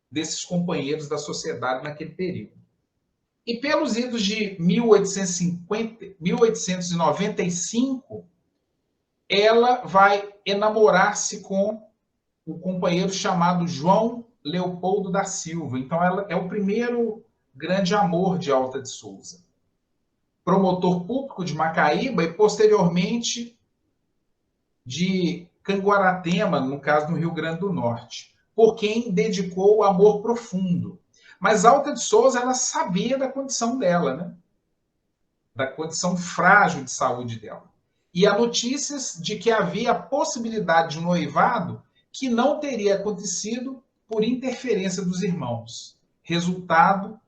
Speaker 1: desses companheiros da sociedade naquele período. E pelos idos de 1895, ela vai enamorar-se com um companheiro chamado João Leopoldo da Silva. Então, ela é o primeiro grande amor de Alta de Souza. Promotor público de Macaíba e, posteriormente, de Canguaratema, no caso, no Rio Grande do Norte, por quem dedicou o amor profundo. Mas Alta de Souza, ela sabia da condição dela, né? Da condição frágil de saúde dela. E há notícias de que havia a possibilidade de um noivado que não teria acontecido por interferência dos irmãos, resultando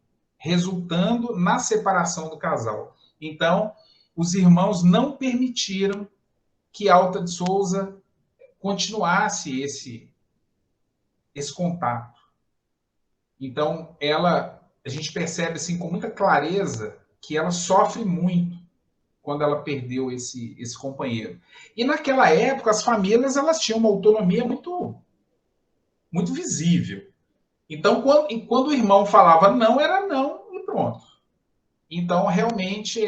Speaker 1: na separação do casal. Então, os irmãos não permitiram que Alta de Souza continuasse esse contato. Então, a gente percebe assim com muita clareza que ela sofre muito quando ela perdeu esse companheiro. E naquela época, as famílias elas tinham uma autonomia muito, muito visível. Então, quando o irmão falava não, era não e pronto. Então, realmente,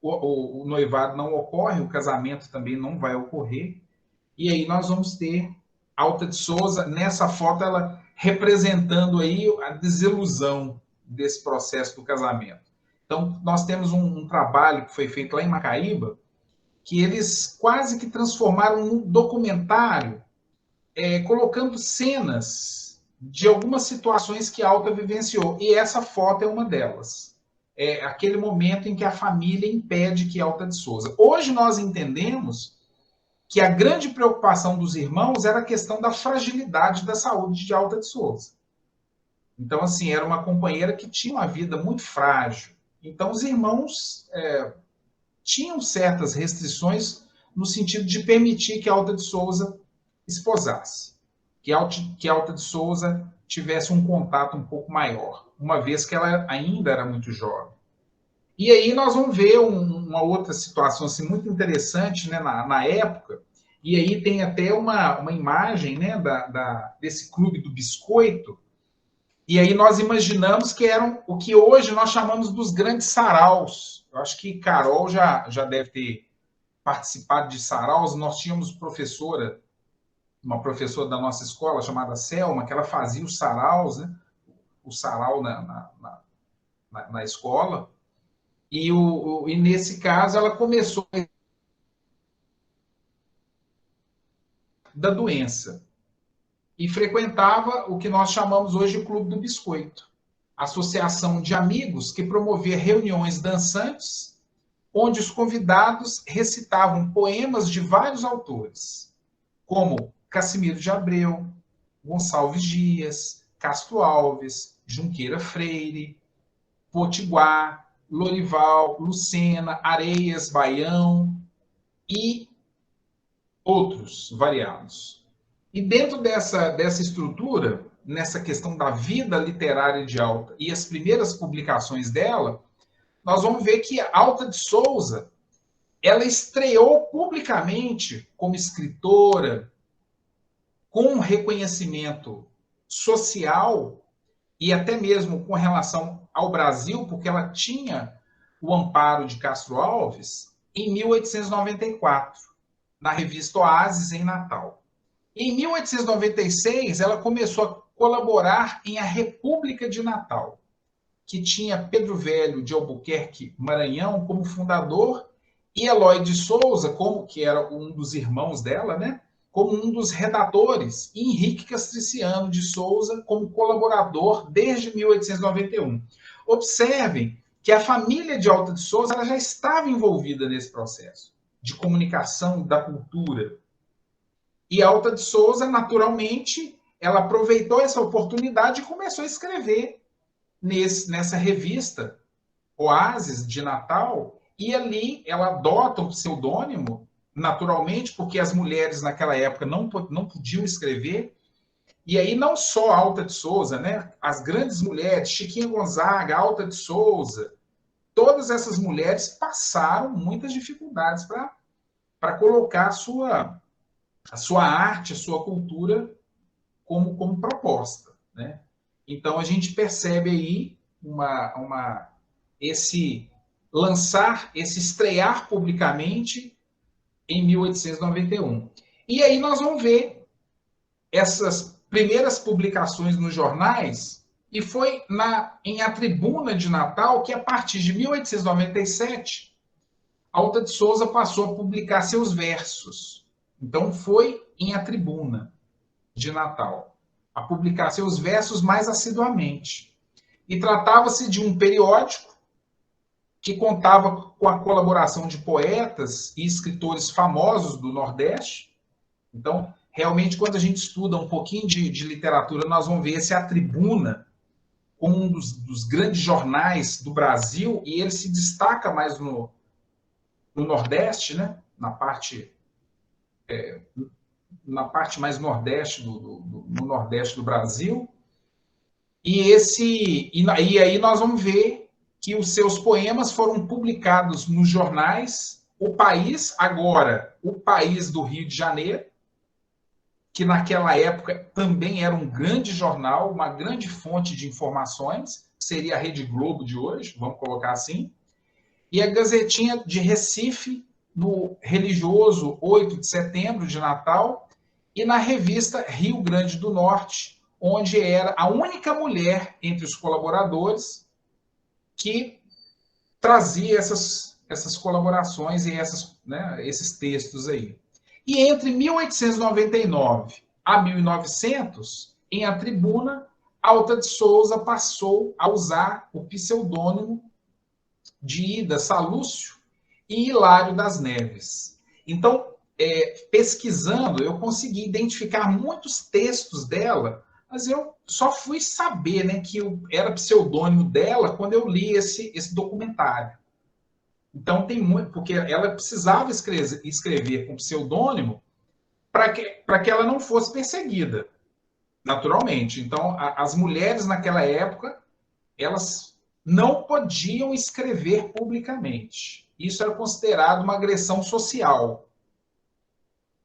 Speaker 1: o noivado não ocorre, o casamento também não vai ocorrer. E aí nós vamos ter Alta de Souza, nessa foto, ela representando aí a desilusão desse processo do casamento. Então, nós temos um trabalho que foi feito lá em Macaíba, que eles quase que transformaram num documentário, colocando cenas de algumas situações que a Alta vivenciou. E essa foto é uma delas. É aquele momento em que a família impede que Alta de Souza. Hoje nós entendemos que a grande preocupação dos irmãos era a questão da fragilidade da saúde de Alta de Souza. Então, assim, era uma companheira que tinha uma vida muito frágil. Então, os irmãos tinham certas restrições no sentido de permitir que Alta de Souza esposasse, que Alta de Souza tivesse um contato um pouco maior, uma vez que ela ainda era muito jovem. E aí nós vamos ver uma outra situação assim, muito interessante, né, na época, e aí tem até uma imagem, né, desse clube do biscoito, e aí nós imaginamos que eram o que hoje nós chamamos dos grandes saraus. Eu acho que Carol já deve ter participado de saraus. Nós tínhamos uma professora da nossa escola chamada Selma, que ela fazia os saraus, né, o sarau na escola. E nesse caso, ela começou da doença e frequentava o que nós chamamos hoje de Clube do Biscoito, associação de amigos que promovia reuniões dançantes, onde os convidados recitavam poemas de vários autores, como Cassimiro de Abreu, Gonçalves Dias, Castro Alves, Junqueira Freire, Potiguar, Lorival, Lucena, Areias, Baião e outros variados. E dentro dessa estrutura, nessa questão da vida literária de Alta e as primeiras publicações dela, nós vamos ver que Alta de Souza, ela estreou publicamente como escritora, com reconhecimento social e até mesmo com relação ao Brasil, porque ela tinha o amparo de Castro Alves, em 1894, na revista Oasis, em Natal. Em 1896, ela começou a colaborar em A República de Natal, que tinha Pedro Velho de Albuquerque, Maranhão, como fundador, e Eloy de Souza, como que era um dos irmãos dela, né? Como um dos redatores, e Henrique Castriciano de Souza como colaborador desde 1891. Observem que a família de Alta de Souza ela já estava envolvida nesse processo de comunicação da cultura. E Alta de Souza, naturalmente, ela aproveitou essa oportunidade e começou a escrever nessa revista Oasis de Natal, e ali ela adota um pseudônimo, naturalmente, porque as mulheres naquela época não podiam escrever, e aí não só Alta de Souza, né? As grandes mulheres, Chiquinha Gonzaga, Alta de Souza, todas essas mulheres passaram muitas dificuldades para colocar a sua arte, a sua cultura como proposta, né? Então a gente percebe aí esse estrear publicamente em 1891. E aí nós vamos ver essas primeiras publicações nos jornais, e foi em A Tribuna de Natal que, a partir de 1897, Alta de Souza passou a publicar seus versos. Então foi em A Tribuna de Natal a publicar seus versos mais assiduamente. E tratava-se de um periódico que contava com a colaboração de poetas e escritores famosos do Nordeste. Então, realmente, quando a gente estuda um pouquinho de literatura, nós vamos ver esse A Tribuna como um dos grandes jornais do Brasil, e ele se destaca mais no Nordeste, né? na parte mais Nordeste no Nordeste do Brasil. E aí nós vamos ver que os seus poemas foram publicados nos jornais O País, agora O País do Rio de Janeiro, que naquela época também era um grande jornal, uma grande fonte de informações, seria a Rede Globo de hoje, vamos colocar assim, e a Gazetinha de Recife, no religioso 8 de setembro de Natal, e na revista Rio Grande do Norte, onde era a única mulher entre os colaboradores que trazia essas colaborações e esses textos aí. E entre 1899 a 1900, em A Tribuna, Alta de Souza passou a usar o pseudônimo de Ida Salúcio e Hilário das Neves. Então, pesquisando, eu consegui identificar muitos textos dela, mas eu só fui saber, né, que era pseudônimo dela quando eu li esse documentário. Então, tem muito, porque ela precisava escrever com pseudônimo para que ela não fosse perseguida, naturalmente. Então, as mulheres naquela época, elas não podiam escrever publicamente. Isso era considerado uma agressão social.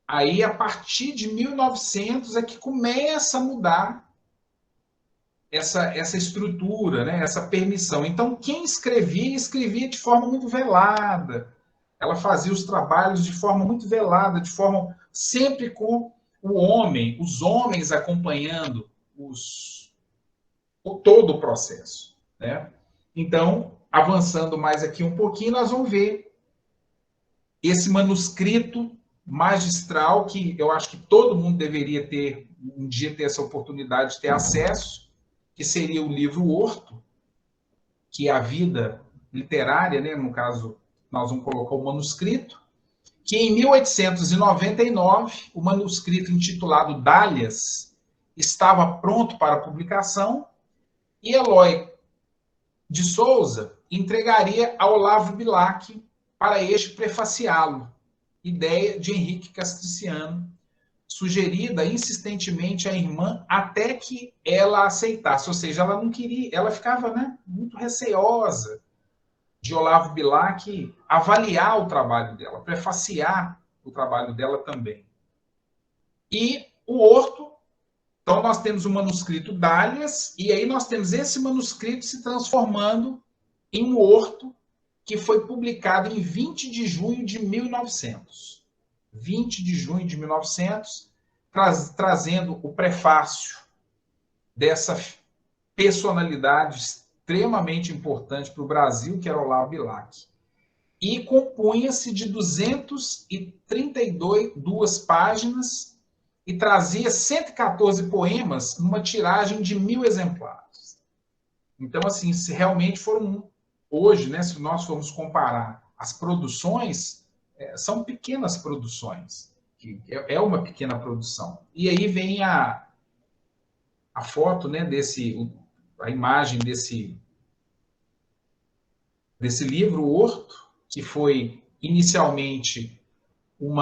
Speaker 1: Aí, a partir de 1900, é que começa a mudar essa estrutura, né? Essa permissão. Então, quem escrevia de forma muito velada. Ela fazia os trabalhos de forma muito velada, de forma sempre com os homens acompanhando todo o processo, né? Então, avançando mais aqui um pouquinho, nós vamos ver esse manuscrito magistral que eu acho que todo mundo deveria ter, um dia ter essa oportunidade de ter acesso, que seria o livro Horto, que é a vida literária, né? No caso, nós vamos colocar o manuscrito, que em 1899, o manuscrito intitulado Dálias estava pronto para publicação e Eloy de Souza entregaria a Olavo Bilac para este prefaciá-lo, ideia de Henrique Castriciano, sugerida insistentemente à irmã até que ela aceitasse, ou seja, ela não queria, ela ficava, né, muito receosa de Olavo Bilac avaliar o trabalho dela, prefaciar o trabalho dela também. E o Horto, então nós temos o manuscrito Dálias, e aí nós temos esse manuscrito se transformando em um Horto, que foi publicado em 20 de junho de 1900. 20 de junho de 1900, trazendo o prefácio dessa personalidade extremamente importante para o Brasil, que era Olavo Bilac. E compunha-se de 232 páginas e trazia 114 poemas numa tiragem de 1000 exemplares. Então, assim, se realmente foram, hoje, né, se nós formos comparar as produções, são pequenas produções, que é uma pequena produção. E aí vem a foto, né, a imagem desse livro, o Horto, que foi inicialmente um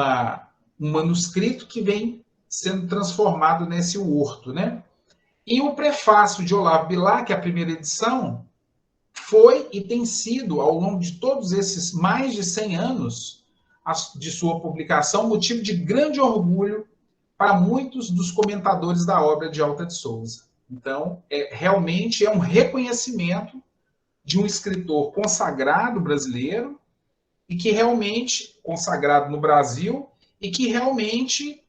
Speaker 1: manuscrito que vem sendo transformado nesse Horto, né? E o prefácio de Olavo Bilac, a primeira edição, foi e tem sido, ao longo de todos esses mais de 100 anos de sua publicação, motivo de grande orgulho para muitos dos comentadores da obra de Alta de Souza. Então, realmente é um reconhecimento de um escritor consagrado brasileiro, e que realmente, consagrado no Brasil, e que realmente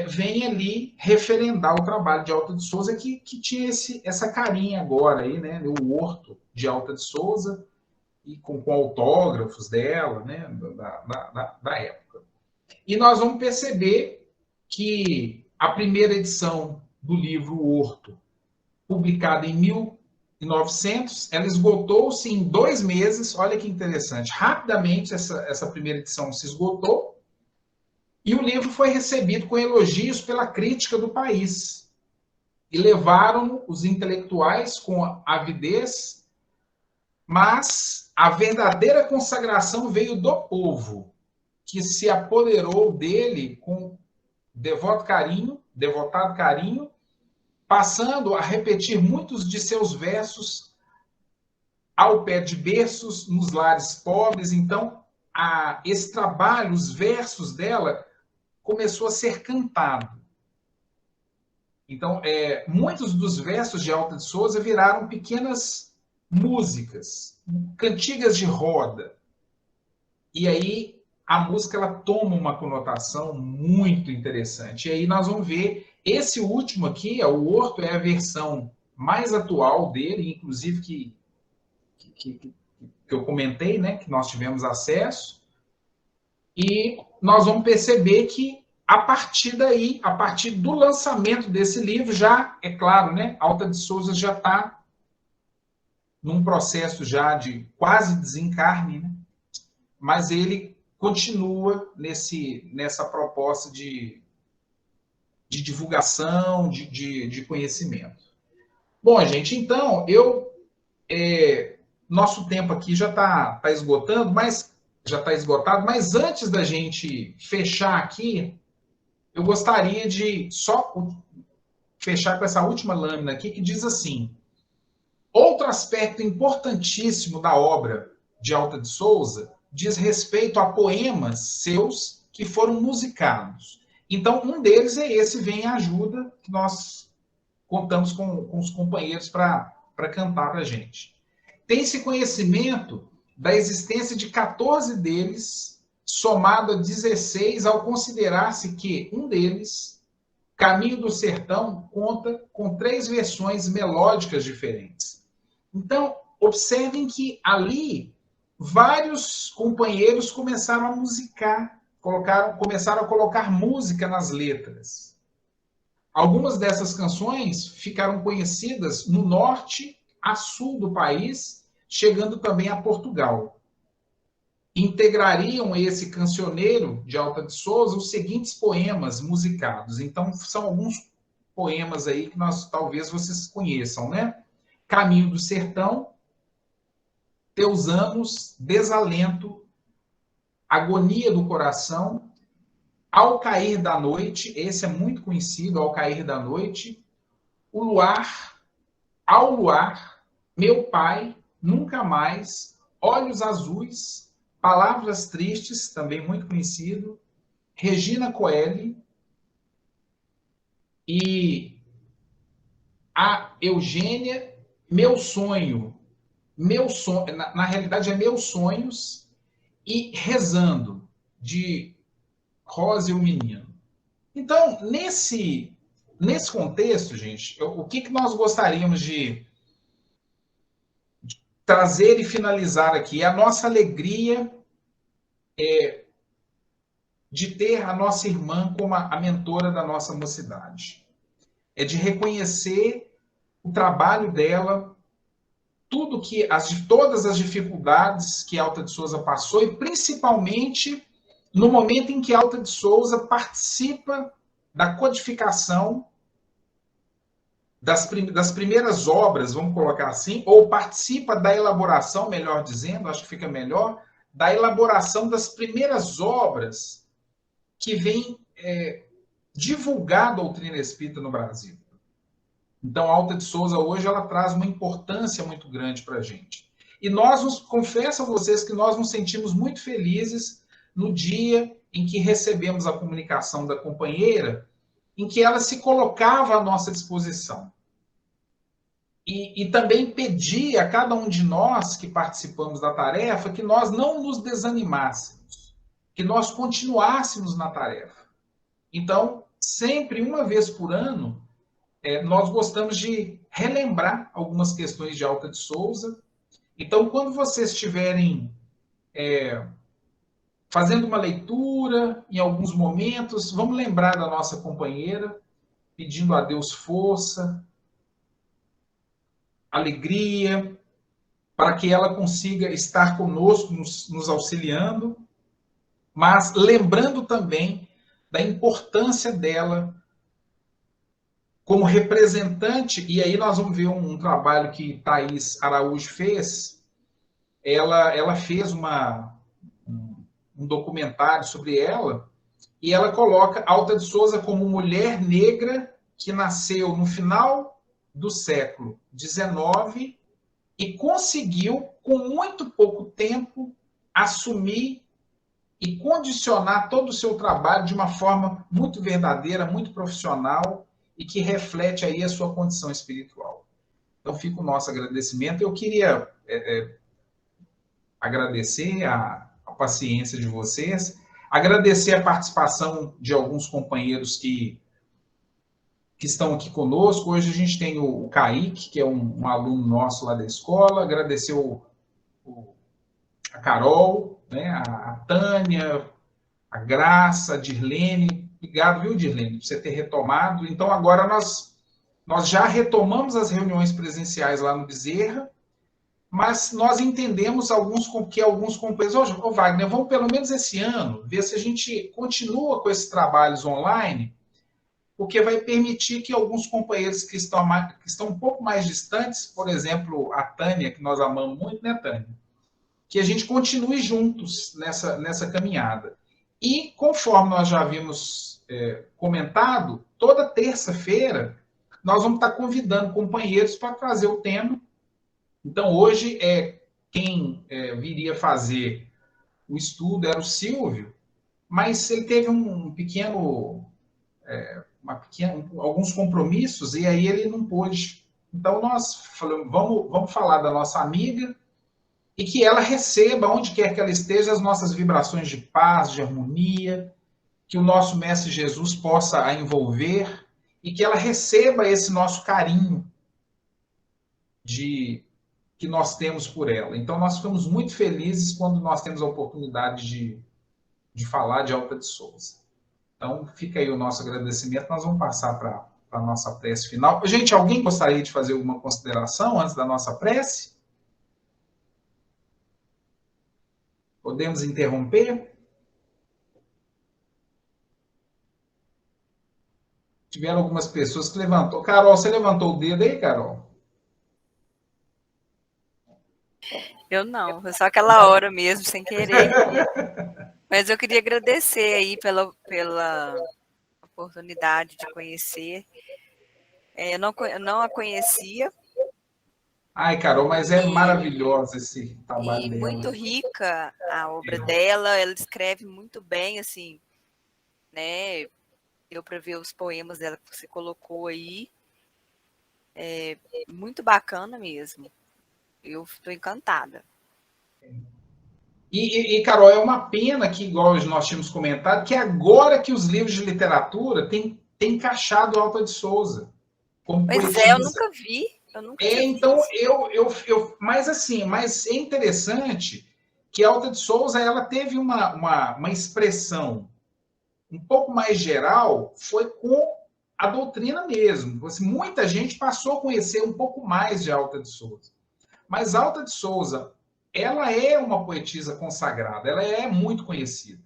Speaker 1: vem ali referendar o trabalho de Alta de Souza, que tinha essa carinha agora aí, né? O Horto de Alta de Souza, e com autógrafos dela, né? Da época. E nós vamos perceber que a primeira edição do livro Horto, publicada em 1900, ela esgotou-se em 2 meses. Olha que interessante. Rapidamente essa primeira edição se esgotou e o livro foi recebido com elogios pela crítica do país. E levaram os intelectuais com avidez, mas a verdadeira consagração veio do povo, que se apoderou dele com devotado carinho, passando a repetir muitos de seus versos ao pé de berços, nos lares pobres. Então, esse trabalho, os versos dela, começou a ser cantado. Então, muitos dos versos de Alta de Souza viraram pequenas músicas, cantigas de roda. E aí, a música ela toma uma conotação muito interessante. E aí nós vamos ver, esse último aqui, o Horto, é a versão mais atual dele, inclusive que eu comentei, né, que nós tivemos acesso. E nós vamos perceber que, a partir daí, a partir do lançamento desse livro, já, é claro, né, Alta de Souza já está num processo já de quase desencarne, né? Mas ele continua nessa proposta de divulgação, de conhecimento. Bom, gente, então, nosso tempo aqui já está esgotando, mas já está esgotado, mas antes da gente fechar aqui, eu gostaria de só fechar com essa última lâmina aqui, que diz assim: outro aspecto importantíssimo da obra de Alta de Souza diz respeito a poemas seus que foram musicados. Então, um deles é esse Vem a Ajuda, que nós contamos com os companheiros para cantar para a gente. Tem-se conhecimento da existência de 14 deles, somado a 16, ao considerar-se que um deles, Caminho do Sertão, conta com 3 versões melódicas diferentes. Então, observem que ali vários companheiros começaram a musicar começaram a colocar música nas letras. Algumas dessas canções ficaram conhecidas no norte a sul do país, chegando também a Portugal. Integrariam esse cancioneiro de Alta de Souza os seguintes poemas musicados. Então, são alguns poemas aí que talvez vocês conheçam, né? Caminho do Sertão, Teus Anos, Desalento, Agonia do Coração, Ao Cair da Noite, esse é muito conhecido, Ao Cair da Noite, O Luar, Ao Luar, Meu Pai, Nunca Mais, Olhos Azuis, Palavras Tristes, também muito conhecido, Regina Coeli e a Eugênia, Meu Sonho, na realidade é Meus Sonhos, e Rezando, de Rosa e o Menino. Então, nesse contexto, gente, o que nós gostaríamos de trazer e finalizar aqui? É a nossa alegria de ter a nossa irmã como a mentora da nossa mocidade. É de reconhecer o trabalho dela, todas as dificuldades que Alta de Souza passou, e principalmente no momento em que Alta de Souza participa da codificação das primeiras obras, vamos colocar assim, ou participa da elaboração, melhor dizendo, acho que fica melhor, da elaboração das primeiras obras que vem divulgar a doutrina espírita no Brasil. Então, a Alta de Souza hoje ela traz uma importância muito grande para a gente. E confesso a vocês que nós nos sentimos muito felizes no dia em que recebemos a comunicação da companheira, em que ela se colocava à nossa disposição. E também pedia a cada um de nós que participamos da tarefa que nós não nos desanimássemos, que nós continuássemos na tarefa. Então, sempre, uma vez por ano, nós gostamos de relembrar algumas questões de Alta de Souza. Então, quando vocês estiverem fazendo uma leitura, em alguns momentos, vamos lembrar da nossa companheira, pedindo a Deus força, alegria, para que ela consiga estar conosco, nos auxiliando, mas lembrando também da importância dela como representante, e aí nós vamos ver um trabalho que Thaís Araújo fez. Ela fez um documentário sobre ela, e ela coloca Alta de Souza como mulher negra que nasceu no final do século XIX e conseguiu, com muito pouco tempo, assumir e condicionar todo o seu trabalho de uma forma muito verdadeira, muito profissional, e que reflete aí a sua condição espiritual. Então, fica o nosso agradecimento. Eu queria agradecer a paciência de vocês, agradecer a participação de alguns companheiros que estão aqui conosco. Hoje a gente tem o Kaique, que é um aluno nosso lá da escola, agradecer a Carol, né, a Tânia, a Graça, a Dirlene. Obrigado, viu, Dirlene, por você ter retomado. Então, agora nós já retomamos as reuniões presenciais lá no Bezerra, mas nós entendemos que alguns companheiros... Ô, Wagner, vamos pelo menos esse ano ver se a gente continua com esses trabalhos online, porque vai permitir que alguns companheiros que estão um pouco mais distantes, por exemplo, a Tânia, que nós amamos muito, né, Tânia? Que a gente continue juntos nessa caminhada. E, conforme nós já havíamos comentado, toda terça-feira nós vamos estar convidando companheiros para trazer o tema. Então, hoje, quem viria fazer o estudo era o Silvio, mas ele teve alguns compromissos, e aí ele não pôde. Então, nós falamos, vamos falar da nossa amiga, e que ela receba, onde quer que ela esteja, as nossas vibrações de paz, de harmonia, que o nosso Mestre Jesus possa a envolver, e que ela receba esse nosso carinho que nós temos por ela. Então, nós ficamos muito felizes quando nós temos a oportunidade de falar de Alta de Souza. Então, fica aí o nosso agradecimento. Nós vamos passar para a nossa prece final. Gente, alguém gostaria de fazer alguma consideração antes da nossa prece? Podemos interromper? Tiveram algumas pessoas que levantou. Carol, você levantou o dedo aí, Carol?
Speaker 7: Eu não, foi só aquela hora mesmo, sem querer. Mas eu queria agradecer aí pela oportunidade de conhecer. Eu não a conhecia.
Speaker 1: Ai, Carol, mas é maravilhoso esse trabalho
Speaker 7: E
Speaker 1: dela.
Speaker 7: muito rica a obra dela, ela escreve muito bem, assim, né? Deu para ver os poemas dela que você colocou aí. É muito bacana mesmo. Eu estou encantada.
Speaker 1: E, Carol, é uma pena que, igual nós tínhamos comentado, que agora que os livros de literatura têm encaixado Alta de Souza como
Speaker 7: Pois
Speaker 1: poetisa.
Speaker 7: eu nunca vi. Eu nunca tinha visto.
Speaker 1: Então, mas é interessante que a Alta de Souza, ela teve uma expressão um pouco mais geral, foi com a doutrina mesmo. Muita gente passou a conhecer um pouco mais de Alta de Souza. Mas Alta de Souza, ela é uma poetisa consagrada, ela é muito conhecida.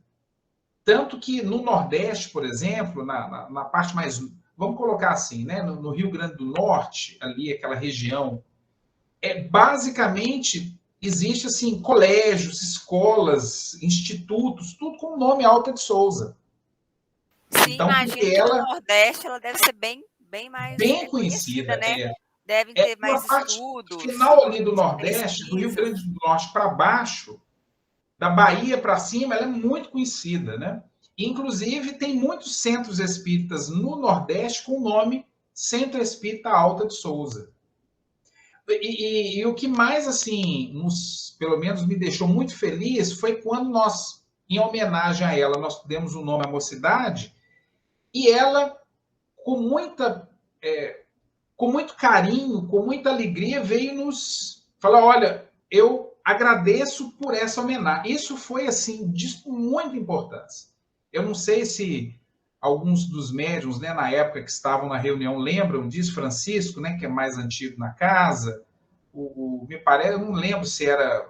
Speaker 1: Tanto que no Nordeste, por exemplo, na parte mais, vamos colocar assim, né, no Rio Grande do Norte, ali aquela região, basicamente existe assim colégios, escolas, institutos, tudo com o nome Alta de Souza.
Speaker 7: Sim,
Speaker 1: Então,
Speaker 7: imagino que no Nordeste ela deve ser bem mais conhecida, né? Devem ter mais estudos.
Speaker 1: Final ali do Nordeste, do Rio Grande do Norte para baixo, da Bahia para cima, ela é muito conhecida, né? Inclusive, tem muitos centros espíritas no Nordeste com o nome Centro Espírita Alta de Souza. E o que mais, assim, pelo menos me deixou muito feliz foi quando nós, em homenagem a ela, nós demos o nome à mocidade e ela, com muito carinho, com muita alegria, veio nos falar, olha, eu agradeço por essa homenagem. Isso foi, assim, de muita importância. Eu não sei se alguns dos médiuns, né, na época que estavam na reunião, lembram disso, Francisco, né, que é mais antigo na casa, me parece, eu não lembro se era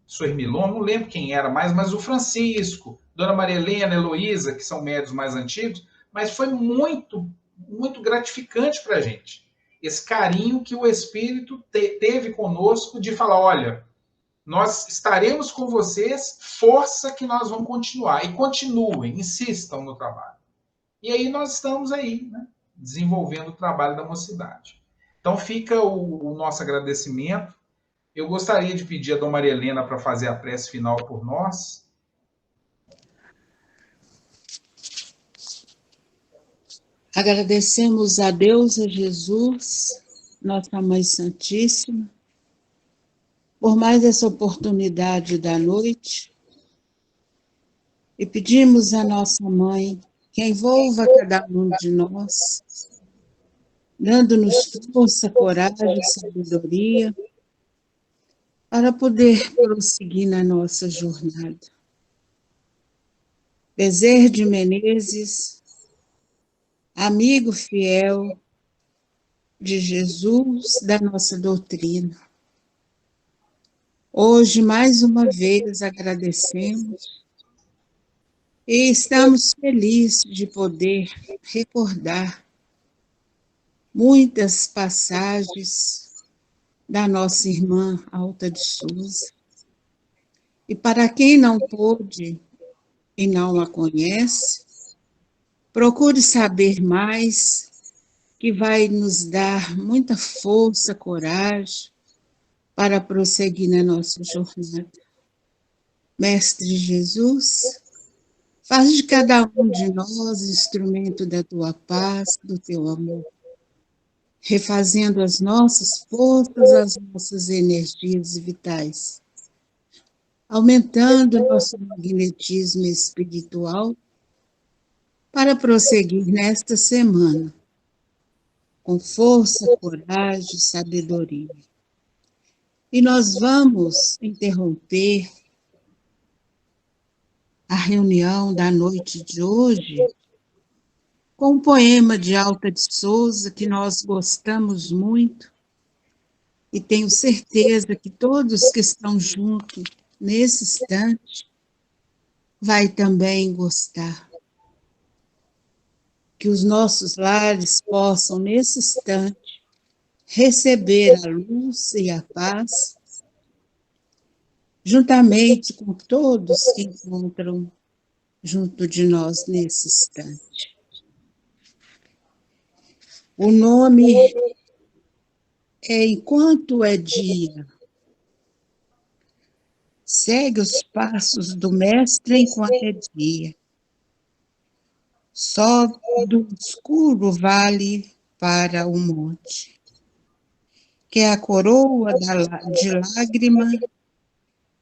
Speaker 1: Sr. Milon, não lembro quem era mais, mas o Francisco, Dona Maria Helena, Heloísa, que são médiuns mais antigos, mas foi muito, muito gratificante para a gente. Esse carinho que o Espírito teve conosco de falar, olha, nós estaremos com vocês, força que nós vamos continuar. E continuem, insistam no trabalho. E aí nós estamos aí, né, desenvolvendo o trabalho da mocidade. Então fica o nosso agradecimento. Eu gostaria de pedir a Dona Maria Helena para fazer a prece final por nós.
Speaker 9: Agradecemos a Deus, a Jesus, nossa Mãe Santíssima, por mais essa oportunidade da noite, e pedimos à nossa Mãe que envolva cada um de nós, dando-nos força, coragem, sabedoria, para poder prosseguir na nossa jornada. Bezerra de Menezes, amigo fiel de Jesus, da nossa doutrina. Hoje, mais uma vez, agradecemos e estamos felizes de poder recordar muitas passagens da nossa irmã Alta de Souza. E para quem não pôde e não a conhece, procure saber mais, que vai nos dar muita força, coragem para prosseguir na nossa jornada. Mestre Jesus, faz de cada um de nós instrumento da tua paz, do teu amor, refazendo as nossas forças, as nossas energias vitais, aumentando nosso magnetismo espiritual para prosseguir nesta semana, com força, coragem, sabedoria. E nós vamos interromper a reunião da noite de hoje com um poema de Alta de Souza que nós gostamos muito e tenho certeza que todos que estão juntos nesse instante vai também gostar. Que os nossos lares possam, nesse instante, receber a luz e a paz, juntamente com todos que encontram junto de nós nesse instante. O nome é Enquanto é Dia. Segue os passos do mestre enquanto é dia. Sobe do escuro vale para o monte, que a coroa de lágrima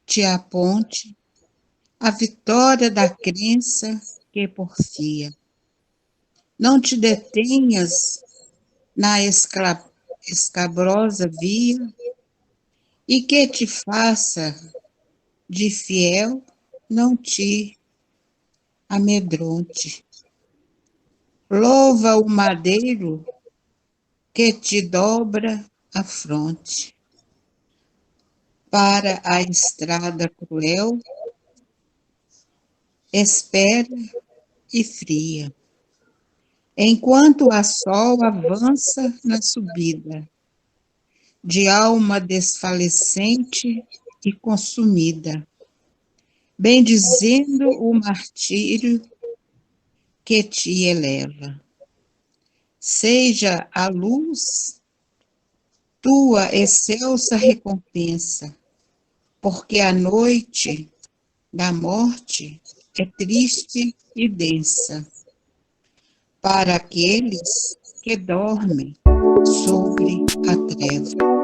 Speaker 9: te aponte a vitória da crença que porfia. Não te detenhas na escabrosa via e que te faça de fiel, não te amedronte. Louva o madeiro que te dobra a fronte. Para a estrada cruel, espera e fria, enquanto a sol avança na subida, de alma desfalecente e consumida, bendizendo o martírio que te eleva. Seja a luz tua excelsa recompensa, porque a noite da morte é triste e densa para aqueles que dormem sobre a treva.